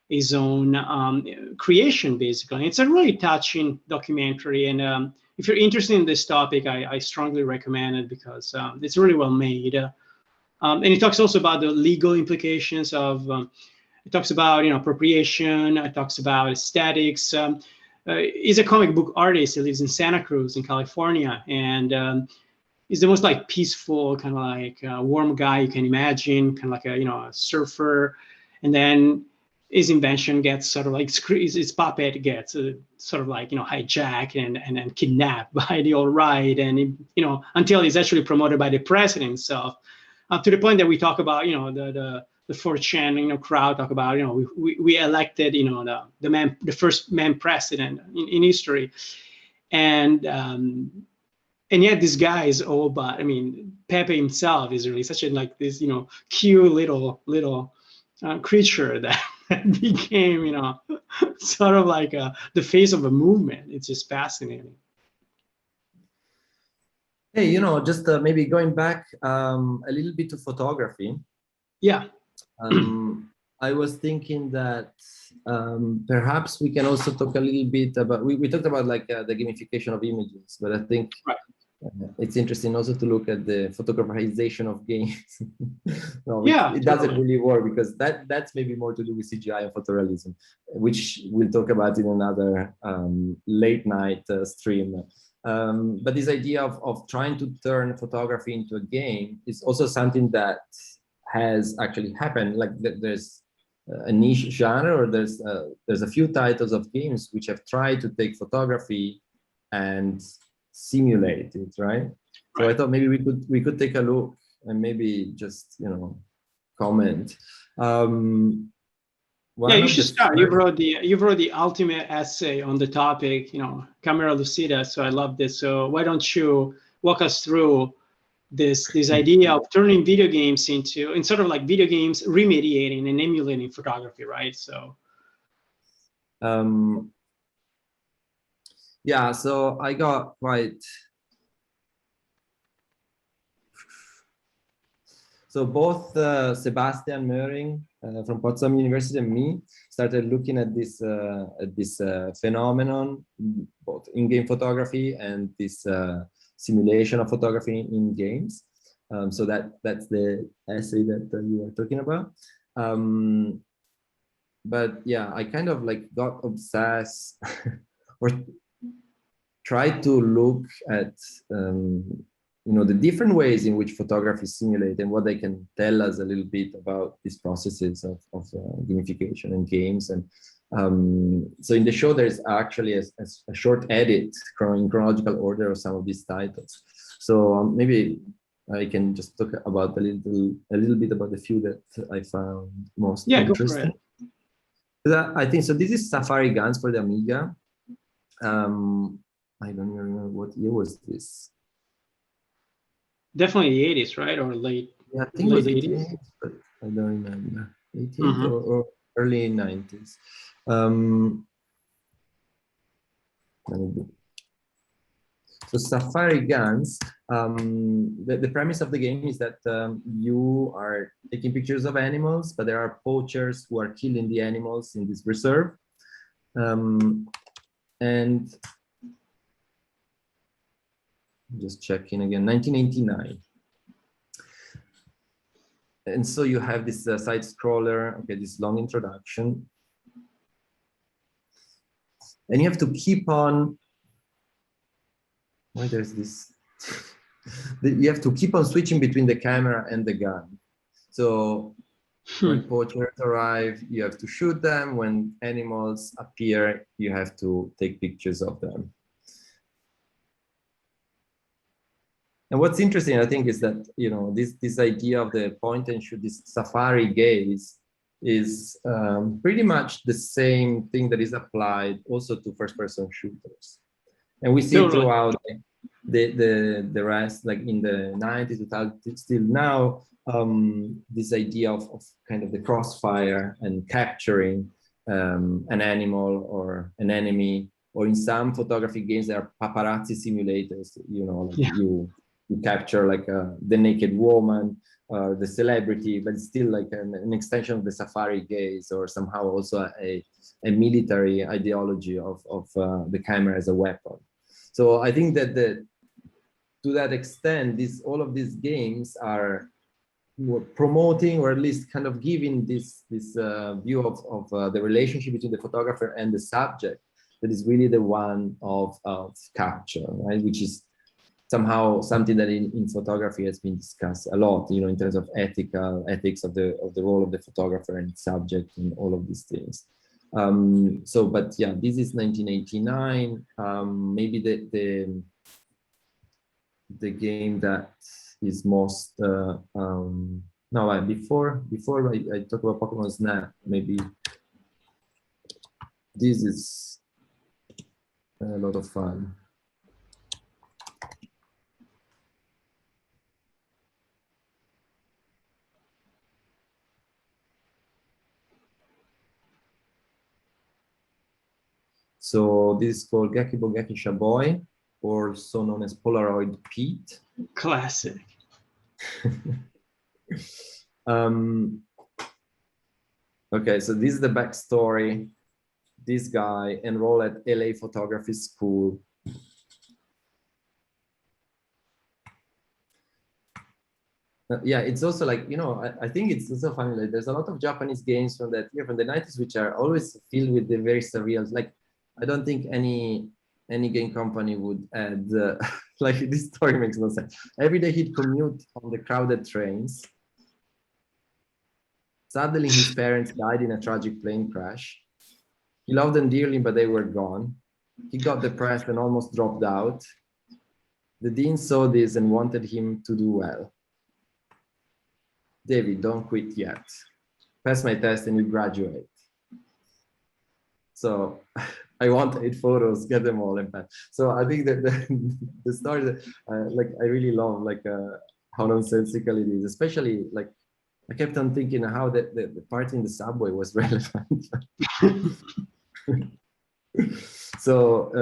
his own creation, basically. It's a really touching documentary, and if you're interested in this topic, I strongly recommend it because it's really well made. And it talks also about the legal implications of. It talks about appropriation. It talks about aesthetics. He's a comic book artist. He lives in Santa Cruz in California, and he's the most like peaceful, kind of like warm guy you can imagine, kind of like a surfer. And then his invention gets sort of like his puppet gets sort of like hijacked and kidnapped by the alt-right, and until he's actually promoted by the president himself, to the point that we talk about the 4chan crowd talk about we elected the first man president in history, and yet this guy is all but, I mean, Pepe himself is really such a like this cute little creature that became sort of like the face of a movement. It's just fascinating. Hey, just maybe going back a little bit to photography. Yeah. I was thinking that perhaps we can also talk a little bit about, we talked about like the gamification of images, but I think it's interesting also to look at the photographization of games. No, yeah, it doesn't really work because that's maybe more to do with CGI and photorealism, which we'll talk about in another late night stream. But this idea of trying to turn photography into a game is also something that has actually happened. Like there's a niche genre, or there's a few titles of games which have tried to take photography and simulate it, right? So I thought maybe we could take a look and maybe just comment. Yeah, you should start. You wrote the ultimate essay on the topic, camera lucida. So I love this. So why don't you walk us through this idea of turning video games into sort of like video games remediating and emulating photography, right? So yeah, so I got quite, so both Sebastian Möhring from Potsdam University and me started looking at this phenomenon, both in-game photography and this simulation of photography in games. So that's the essay that you were talking about. But yeah, I kind of like got obsessed or tried to look at the different ways in which photography simulate and what they can tell us a little bit about these processes of gamification and games. And so in the show, there's actually a short edit in chronological order of some of these titles. So maybe I can just talk about a little bit about the few that I found most interesting. Go for it. I think so. This is Safari Guns for the Amiga. I don't remember what year was this. Definitely the 80s, right? Or late. Yeah, I think it was 80s, but I don't remember. 80s or early 90s. So Safari Guns, the premise of the game is that you are taking pictures of animals, but there are poachers who are killing the animals in this reserve. And just checking again, 1989. And so you have this side scroller, okay, this long introduction. And you have to keep on, why there's this, you have to keep on switching between the camera and the gun. So when poachers arrive, you have to shoot them. When animals appear, you have to take pictures of them. And what's interesting, I think, is that this idea of the point and shoot, this safari gaze, is pretty much the same thing that is applied also to first-person shooters. And we see throughout the rest, like in the 90s, 2000s, still now, this idea of kind of the crossfire and capturing an animal or an enemy, or in some photography games, there are paparazzi simulators, you capture like the naked woman, the celebrity, but it's still like an extension of the safari gaze, or somehow also a military ideology of the camera as a weapon. So I think that to that extent, all of these games are promoting, or at least kind of giving this view of the relationship between the photographer and the subject, that is really the one of capture, right? Which is somehow something that in photography has been discussed a lot, in terms of ethics of the role of the photographer and subject and all of these things. But yeah, this is 1989. Maybe the game that is most no, before I talk about Pokemon Snap, maybe this is a lot of fun. So this is called Gekibo Geki Shaboy, also known as Polaroid Pete. Classic. Okay, so this is the backstory. This guy enrolled at LA Photography School. Yeah, it's also like, I think it's also funny, like there's a lot of Japanese games from that year, from the 90s, which are always filled with the very surreal, like, I don't think any game company would add, like, this story makes no sense. Every day he'd commute on the crowded trains. Suddenly his parents died in a tragic plane crash. He loved them dearly, but they were gone. He got depressed and almost dropped out. The dean saw this and wanted him to do well. David, don't quit yet. Pass my test and you graduate. So I want 8 photos, get them all and pass. So I think that the story that like I really love, like how nonsensical it is, especially like I kept on thinking how the part in the subway was relevant. So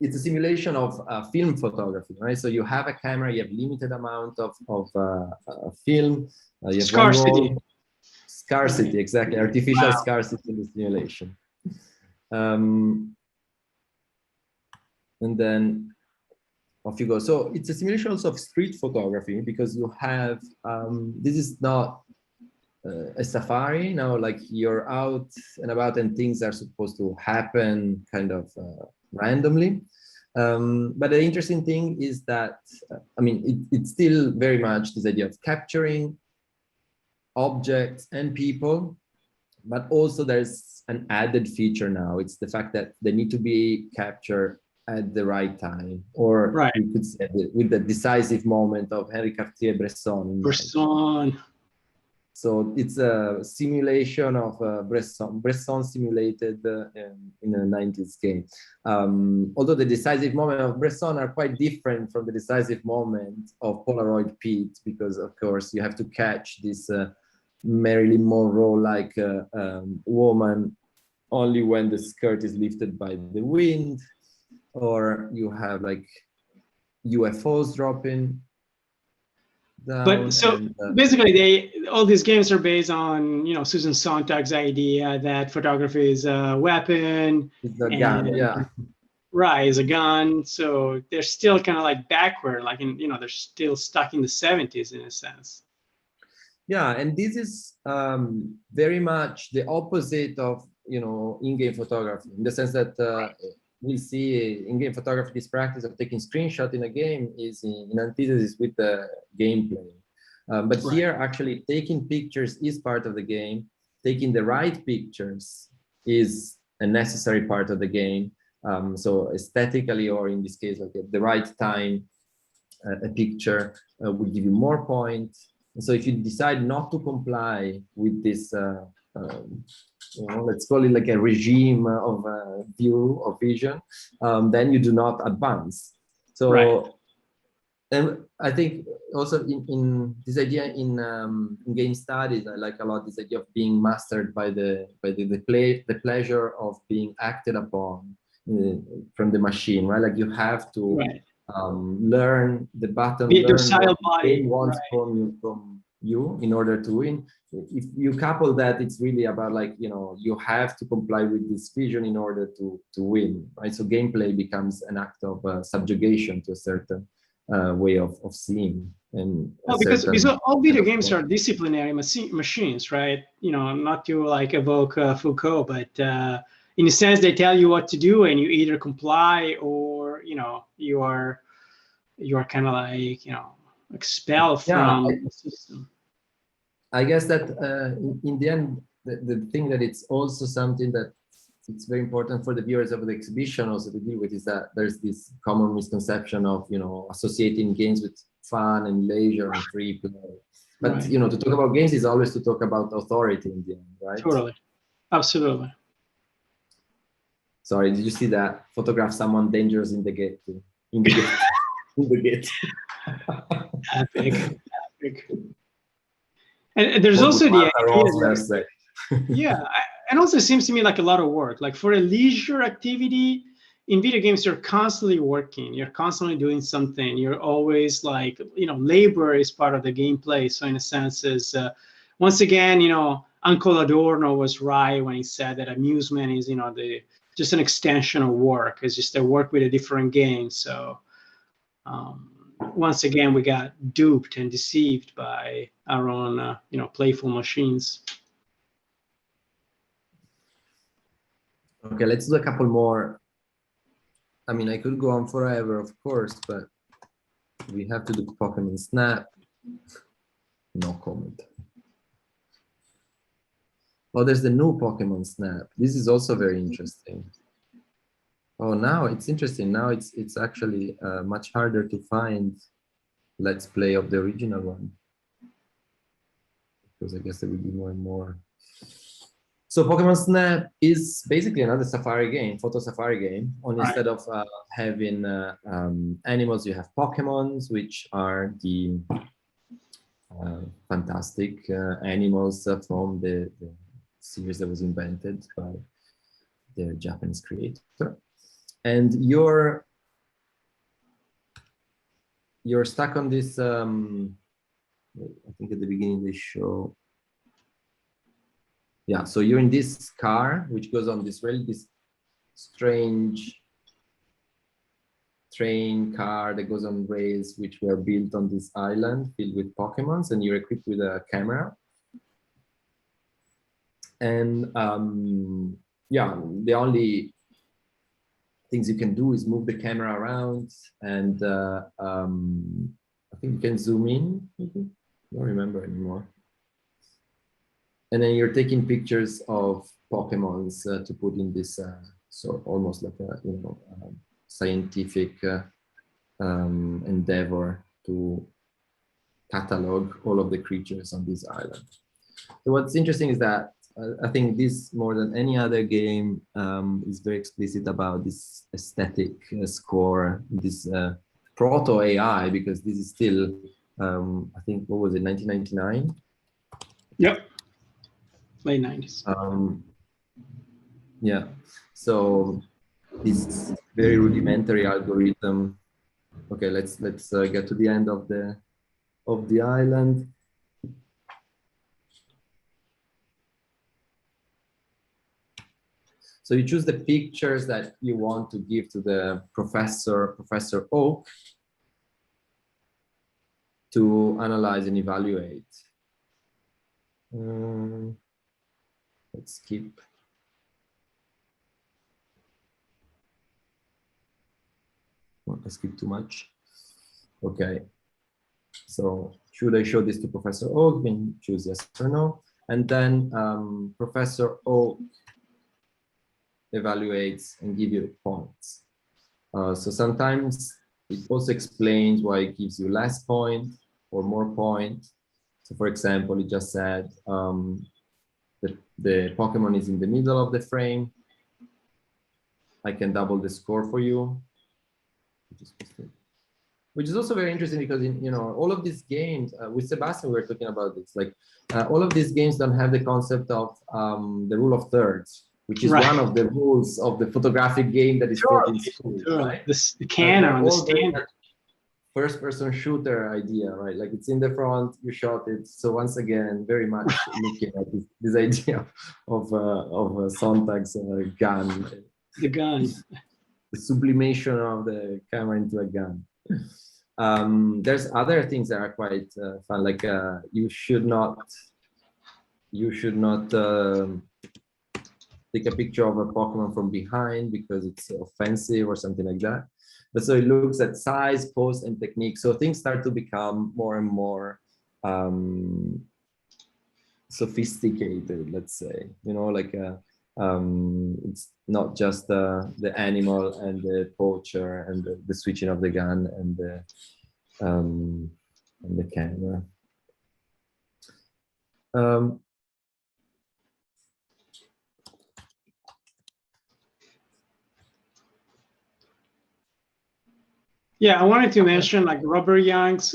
it's a simulation of film photography, right? So you have a camera, you have limited amount of film. You have Scarcity. Scarcity, Right. exactly. Artificial Wow. scarcity in the simulation. And then off you go. So it's a simulation also of street photography, because you have, this is not a safari, like you're out and about and things are supposed to happen kind of randomly. But the interesting thing is that, it's still very much this idea of capturing objects and people, but also there's an added feature now. It's the fact that they need to be captured at the right time, or right. we could say with the decisive moment of Henri Cartier-Bresson. Bresson. So it's a simulation of Bresson simulated in a 90s game. Although the decisive moment of Bresson are quite different from the decisive moment of Polaroid Pete, because of course you have to catch this Marilyn Monroe-like woman only when the skirt is lifted by the wind, or you have like UFOs dropping down. But so basically, all these games are based on Susan Sontag's idea that photography is a weapon. It's a gun, yeah. Right, is a gun. So they're still kind of like backward, like they're still stuck in the 70s in a sense. Yeah, and this is very much the opposite of in-game photography, in the sense that we see in-game photography, this practice of taking screenshot in a game is in antithesis with the gameplay. But right here, actually, taking pictures is part of the game. Taking the right pictures is a necessary part of the game. So aesthetically, or in this case, like at the right time, a picture will give you more points. And so if you decide not to comply with this, let's call it like a regime of view or vision, then you do not advance. So, right. And I think also in this idea in game studies, I like a lot this idea of being mastered by the pleasure of being acted upon from the machine, right? Like you have to learn the button, The learn docile what the body, game wants right. from you in order to win. If you couple that, it's really about like, you have to comply with this vision in order to win, right? So gameplay becomes an act of subjugation to a certain way of seeing, and Well, because all video games are disciplinary machines, right? Not to like evoke Foucault, but in a sense, they tell you what to do, and you either comply or you are kind of like expelled from the system. I guess that in the end, the thing that it's also something that it's very important for the viewers of the exhibition also to deal with is that there's this common misconception of associating games with fun and leisure and free play. But Right. To talk about games is always to talk about authority in the end, right? Totally, absolutely. Sorry, did you see that? Photograph someone dangerous in the gate. In the gate. In the gate. Epic. And there's also the idea. Yeah, and also it seems to me like a lot of work. Like for a leisure activity in video games, you're constantly working. You're constantly doing something. You're always like, labor is part of the gameplay. So in a sense, is once again, Uncle Adorno was right when he said that amusement is, just an extension of work. It's just a work with a different game. So once again, we got duped and deceived by our own, playful machines. Okay, let's do a couple more. I mean, I could go on forever, of course, but we have to do Pokemon Snap. No comment. Oh, there's the new Pokemon Snap. This is also very interesting. Oh, now it's interesting. Now it's actually much harder to find Let's Play of the original one, because I guess there will be more and more. So Pokemon Snap is basically another safari game, photo safari game. Only instead of having animals, you have Pokemons, which are the fantastic animals from the series that was invented by the Japanese creator. And you're stuck on this. I think at the beginning they show. Yeah, so you're in this car, which goes on this strange train car that goes on rails, which were built on this island filled with Pokemons, and you're equipped with a camera. And yeah, the only things you can do is move the camera around, and I think you can zoom in. Maybe? I don't remember anymore. And then you're taking pictures of Pokemons to put in this, so almost like a scientific endeavor to catalog all of the creatures on this island. So what's interesting is that I think this, more than any other game, is very explicit about this aesthetic score, this proto AI, because this is still, I think, what was it, 1999? Yep. Late 90s. Yeah, so this very rudimentary algorithm. Okay, let's get to the end of the island. So you choose the pictures that you want to give to the Professor Oak, to analyze and evaluate. Let's skip. I skip too much. Okay. So should I show this to Professor Oak? Then choose yes or no. And then Professor Oak evaluates and give you points. So sometimes it also explains why it gives you less point or more point. So for example, it just said the Pokemon is in the middle of the frame. I can double the score for you, which is also very interesting, because in all of these games, with Sebastian we were talking about this, like all of these games don't have the concept of the rule of thirds, which is one of the rules of the photographic game that is taught in school. Right? The canon, the standard. first-person shooter idea, right? Like it's in the front, you shot it. So once again, very much looking at this idea of Sontag's gun, The gun. the sublimation of the camera into a gun. There's other things that are quite fun, like you should not take a picture of a Pokemon from behind because it's offensive or something like that. But so it looks at size, pose, and technique. So things start to become more and more sophisticated, let's say, you know, like it's not just the animal and the poacher and the switching of the gun and the camera. Yeah, I wanted to mention like Robert Young's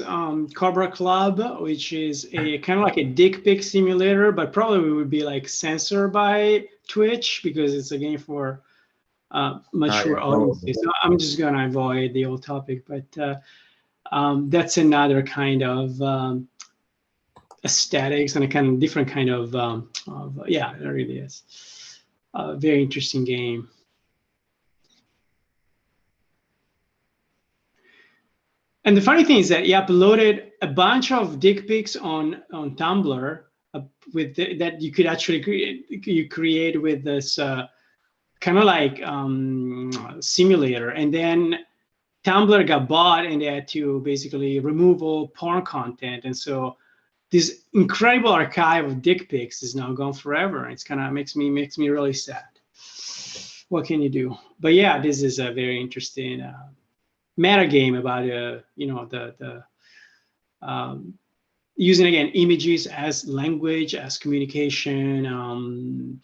Cobra Club, which is a kind of like a dick pic simulator, but probably would be like censored by Twitch because it's a game for mature audiences. So I'm just gonna avoid the old topic, but that's another kind of aesthetics and a kind of different kind of yeah, it really is a very interesting game. And the funny thing is that he uploaded a bunch of dick pics on Tumblr with that you could actually create with this kind of like simulator, and then Tumblr got bought and they had to basically remove all porn content, and so this incredible archive of dick pics is now gone forever. It's kind of makes me really sad. What can you do? But yeah, this is a very interesting meta game about you know, the using again images as language, as communication.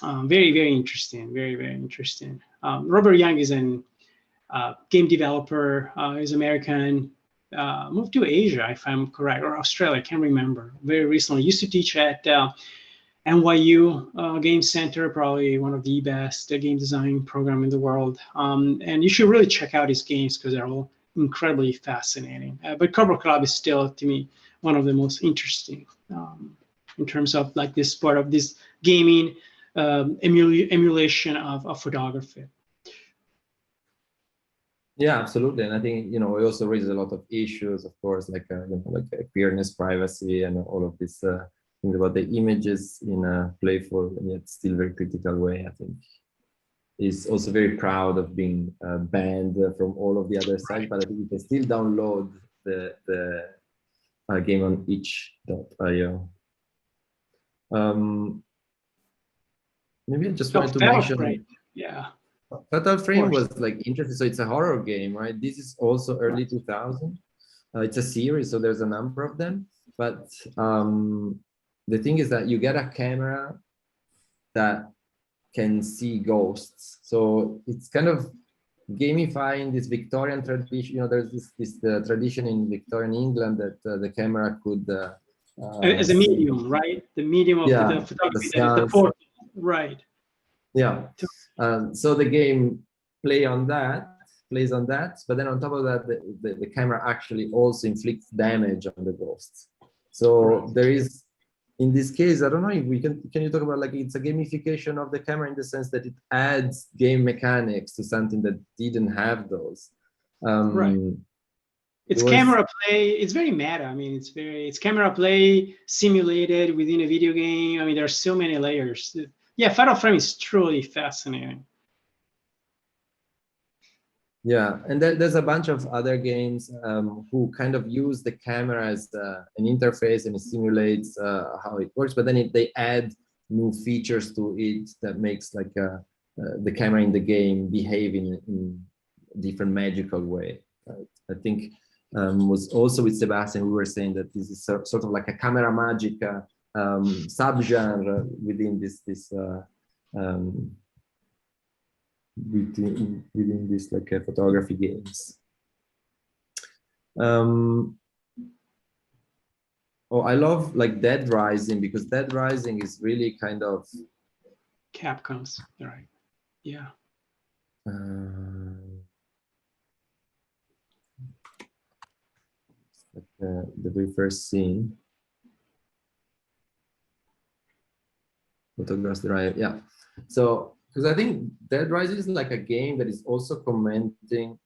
Very interesting, very interesting. Robert Young is an game developer. He's American. Moved to Asia, if I'm correct, or Australia. I can't remember. Very recently, used to teach at NYU Game Center, probably one of the best game design program in the world. And you should really check out his games because they're all incredibly fascinating. But Cobra Club is still, to me, one of the most interesting in terms of like this part of this gaming emulation of photography. Yeah, absolutely. And I think, you know, it also raises a lot of issues, of course, like, you know, like queerness, privacy, and all of this things about the images in a playful and yet still very critical way. I think is also very proud of being banned from all of the other sites, but I think you can still download the game on itch.io. Maybe I just wanted to mention. Yeah. Fatal Frame was like interesting. So it's a horror game, right? This is also early 2000. It's a series, so there's a number of them. But the thing is that you get a camera that can see ghosts. So it's kind of gamifying this Victorian tradition. You know, there's this tradition in Victorian England that the camera could as a medium, right? The medium of the photography, the portrait, right? Yeah. So the game plays on that, but then on top of that, the camera actually also inflicts damage on the ghosts. So there is, in this case, I don't know if we can you talk about like it's a gamification of the camera in the sense that it adds game mechanics to something that didn't have those. Right. It's camera play. It's very meta. I mean, it's camera play simulated within a video game. I mean, there's so many layers. Yeah, Fatal Frame is truly fascinating. Yeah, and there's a bunch of other games who kind of use the camera as an interface and it simulates how it works, but then they add new features to it that makes like the camera in the game behave in a different magical way. Right? I think was also with Sebastian, we were saying that this is sort of like a camera magica subgenre within this within this like photography games. Oh, I love like Dead Rising because Dead Rising is really kind of Capcom's, right? Yeah. the very first scene. Photographs the riot, yeah. So, because I think Dead Rising is like a game that is also commenting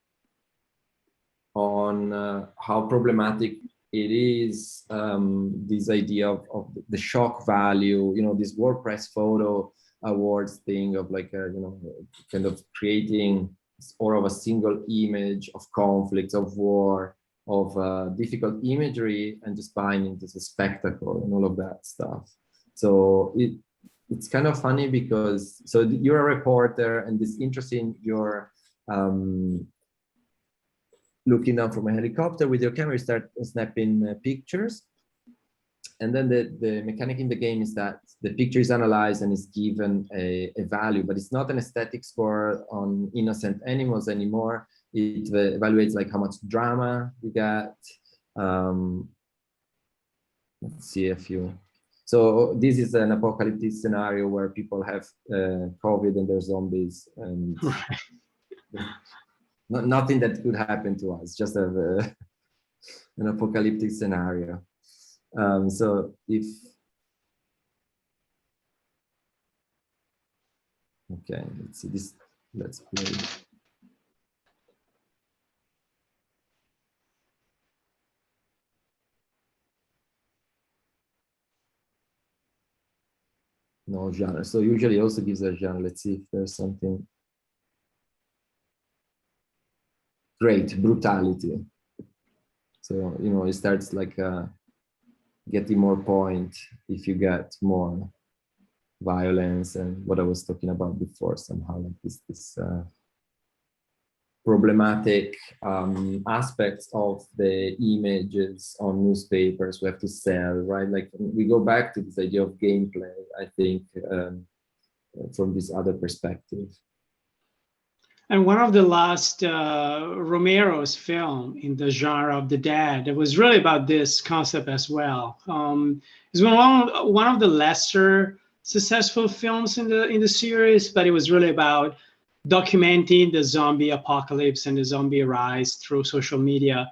on how problematic it is, this idea of the shock value, this WordPress photo awards thing of like, kind of creating or of a single image of conflicts, of war, of difficult imagery, and just buying into the spectacle and all of that stuff. So it's kind of funny because, so you're a reporter and this interest in your looking down from a helicopter with your camera, you start snapping pictures. And then the mechanic in the game is that the picture is analyzed and is given a value, but it's not an aesthetic score on innocent animals anymore. It evaluates like how much drama you got. Let's see a few. So this is an apocalyptic scenario where people have COVID and they're zombies, and nothing that could happen to us, just an apocalyptic scenario. So if, okay, let's see this, let's play. No genre. So usually it also gives a genre. Let's see if there's something. Great, brutality. So, it starts like getting more point if you get more violence, and what I was talking about before, somehow like this problematic aspects of the images on newspapers we have to sell, right? Like we go back to this idea of gameplay, I think, from this other perspective. And one of the last Romero's film in the genre of the dead, it was really about this concept as well. It's one of the lesser successful films in the series, but it was really about documenting the zombie apocalypse and the zombie rise through social media.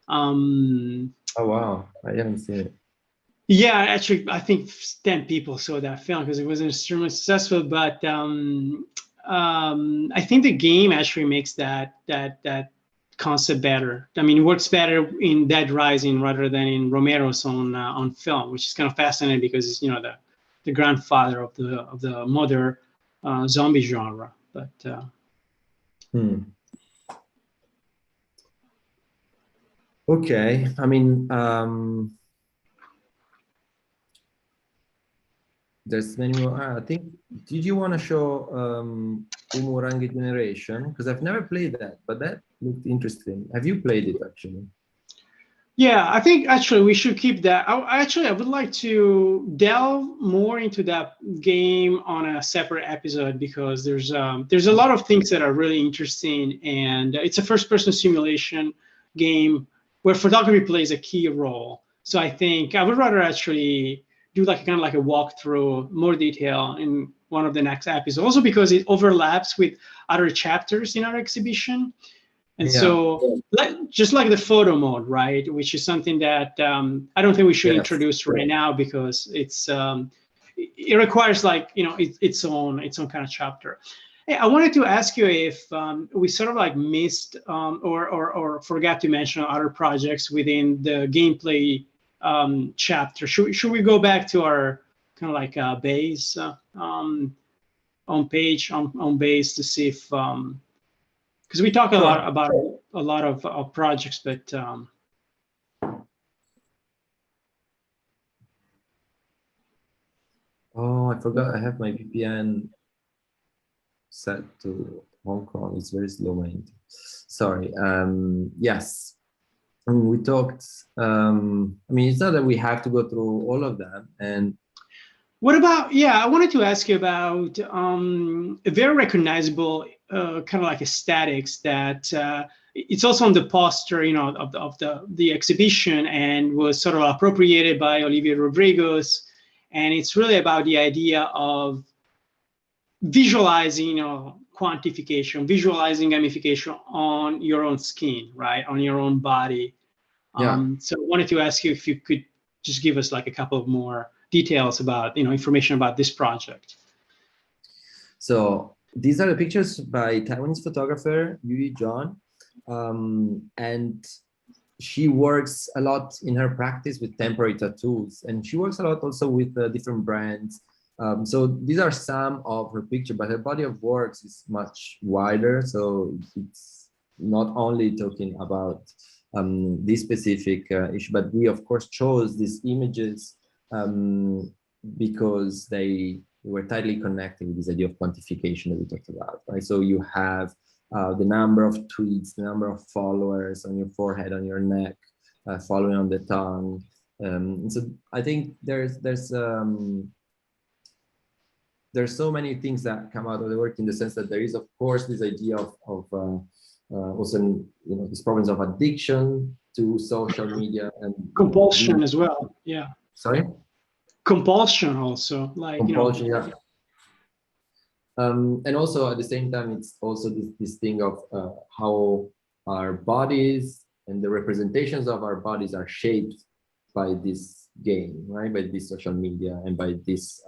Oh wow, I haven't seen it. Yeah, actually, I think 10 people saw that film because it wasn't extremely successful. But I think the game actually makes that concept better. I mean, it works better in Dead Rising rather than in Romero's on film, which is kind of fascinating because it's the grandfather of the modern zombie genre. But okay, I mean, there's many more. I think, did you want to show Umurangi Generation? Because I've never played that, but that looked interesting. Have you played it actually? Yeah, I think actually we should keep that. I would like to delve more into that game on a separate episode because there's a lot of things that are really interesting, and it's a first-person simulation game where photography plays a key role. So I think I would rather actually do like kind of like a walkthrough, more detail in one of the next episodes. Also because it overlaps with other chapters in our exhibition. And so just like the photo mode, right, which is something that I don't think we should introduce right now because it requires like, its own kind of chapter. Hey, I wanted to ask you if we sort of like missed or forgot to mention other projects within the gameplay chapter. Should we go back to our kind of like base on base to see if because we talk a lot about a lot of projects, but oh, I forgot I have my VPN set to Hong Kong. It's very slow mind. Sorry. Yes. I mean, we talked, I mean, it's not that we have to go through all of them. And what about, I wanted to ask you about a very recognizable kind of like aesthetics that it's also on the poster, of the exhibition, and was sort of appropriated by Olivier Rodriguez. And it's really about the idea of visualizing, quantification, visualizing gamification on your own skin, right, on your own body. So I wanted to ask you if you could just give us like a couple of more details about, information about this project. So these are the pictures by Taiwanese photographer Yu John, and she works a lot in her practice with temporary tattoos, and she works a lot also with different brands. So these are some of her pictures, but her body of works is much wider. So it's not only talking about this specific issue, but we of course chose these images because they were tightly connected with this idea of quantification that we talked about, right? So you have the number of tweets, the number of followers on your forehead, on your neck, following on the tongue. So I think there's so many things that come out of the work, in the sense that there is, of course, this idea of also, these problems of addiction to social media and compulsion as well. Yeah. Sorry. Compulsion also, like compulsion, yeah. And also at the same time, it's also this thing of how our bodies and the representations of our bodies are shaped by this game, right? By this social media and by this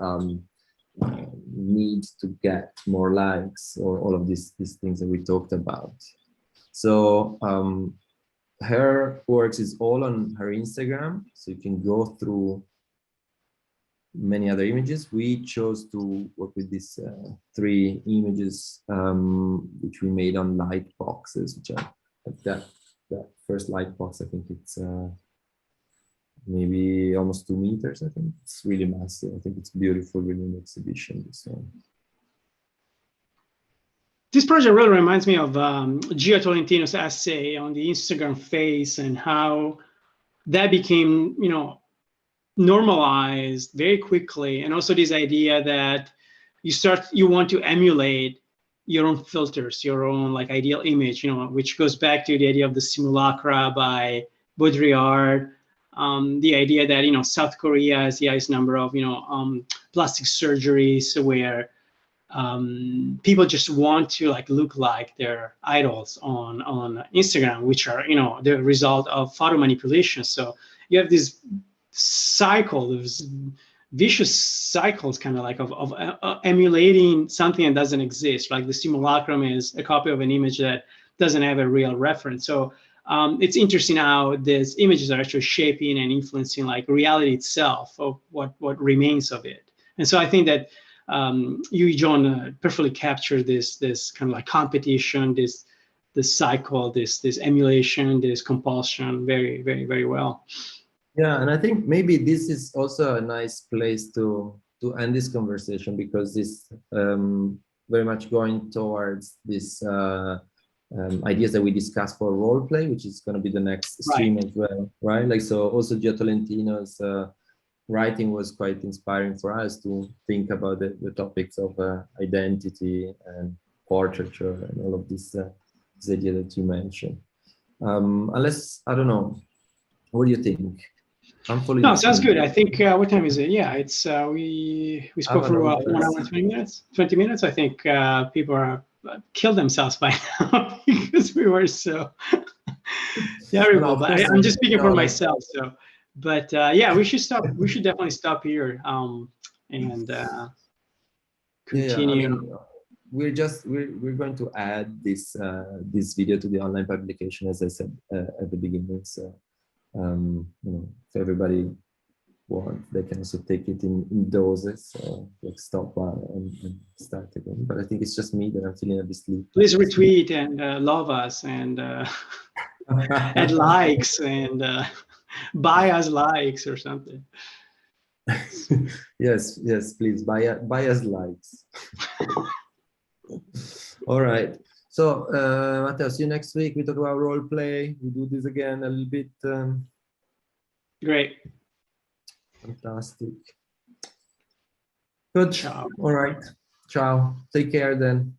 need to get more likes, or all of these things that we talked about. So her works is all on her Instagram, so you can go through many other images. We chose to work with these 3 images, which we made on light boxes, which are like that first light box. I think it's maybe almost 2 meters. I think it's really massive. I think it's beautiful, really, in the exhibition. So this project really reminds me of Gio Tolentino's essay on the Instagram face, and how that became, normalized very quickly. And also this idea that you want to emulate your own filters, your own like ideal image, which goes back to the idea of the simulacra by Baudrillard. The idea that, South Korea has the highest number of, plastic surgeries, where people just want to like look like their idols on Instagram, which are, the result of photo manipulation. So you have this cycle, those vicious cycles, kind of like of emulating something that doesn't exist. Like the simulacrum is a copy of an image that doesn't have a real reference. So it's interesting how these images are actually shaping and influencing like reality itself, of what remains of it. And so I think that Yu John perfectly captured this kind of like competition, this cycle, this emulation, this compulsion very, very, very well. Yeah, and I think maybe this is also a nice place to end this conversation, because this very much going towards this ideas that we discussed for role play, which is going to be the next stream as well, right? Like, so also Gio Tolentino's writing was quite inspiring for us to think about the topics of identity and portraiture and all of this idea that you mentioned. Unless, I don't know, what do you think? No, sounds good. I think, what time is it? Yeah, it's we spoke for 1 hour and 20 minutes. 20 minutes. I think people are killed themselves by now because we were so terrible. But I'm just speaking for myself. So, but yeah, we should stop. We should definitely stop here and continue. Yeah, I mean, we're going to add this this video to the online publication, as I said at the beginning. So if everybody wants, they can also take it in doses, so like stop and start again. But I think it's just me that I'm feeling a bit sleepy. Please retweet and love us and add likes and buy us likes or something. yes, please buy us likes. All right. So, Matteo, see you next week. We talk about role play. We do this again a little bit. Great. Fantastic. Good. Ciao. All right. Ciao. Take care then.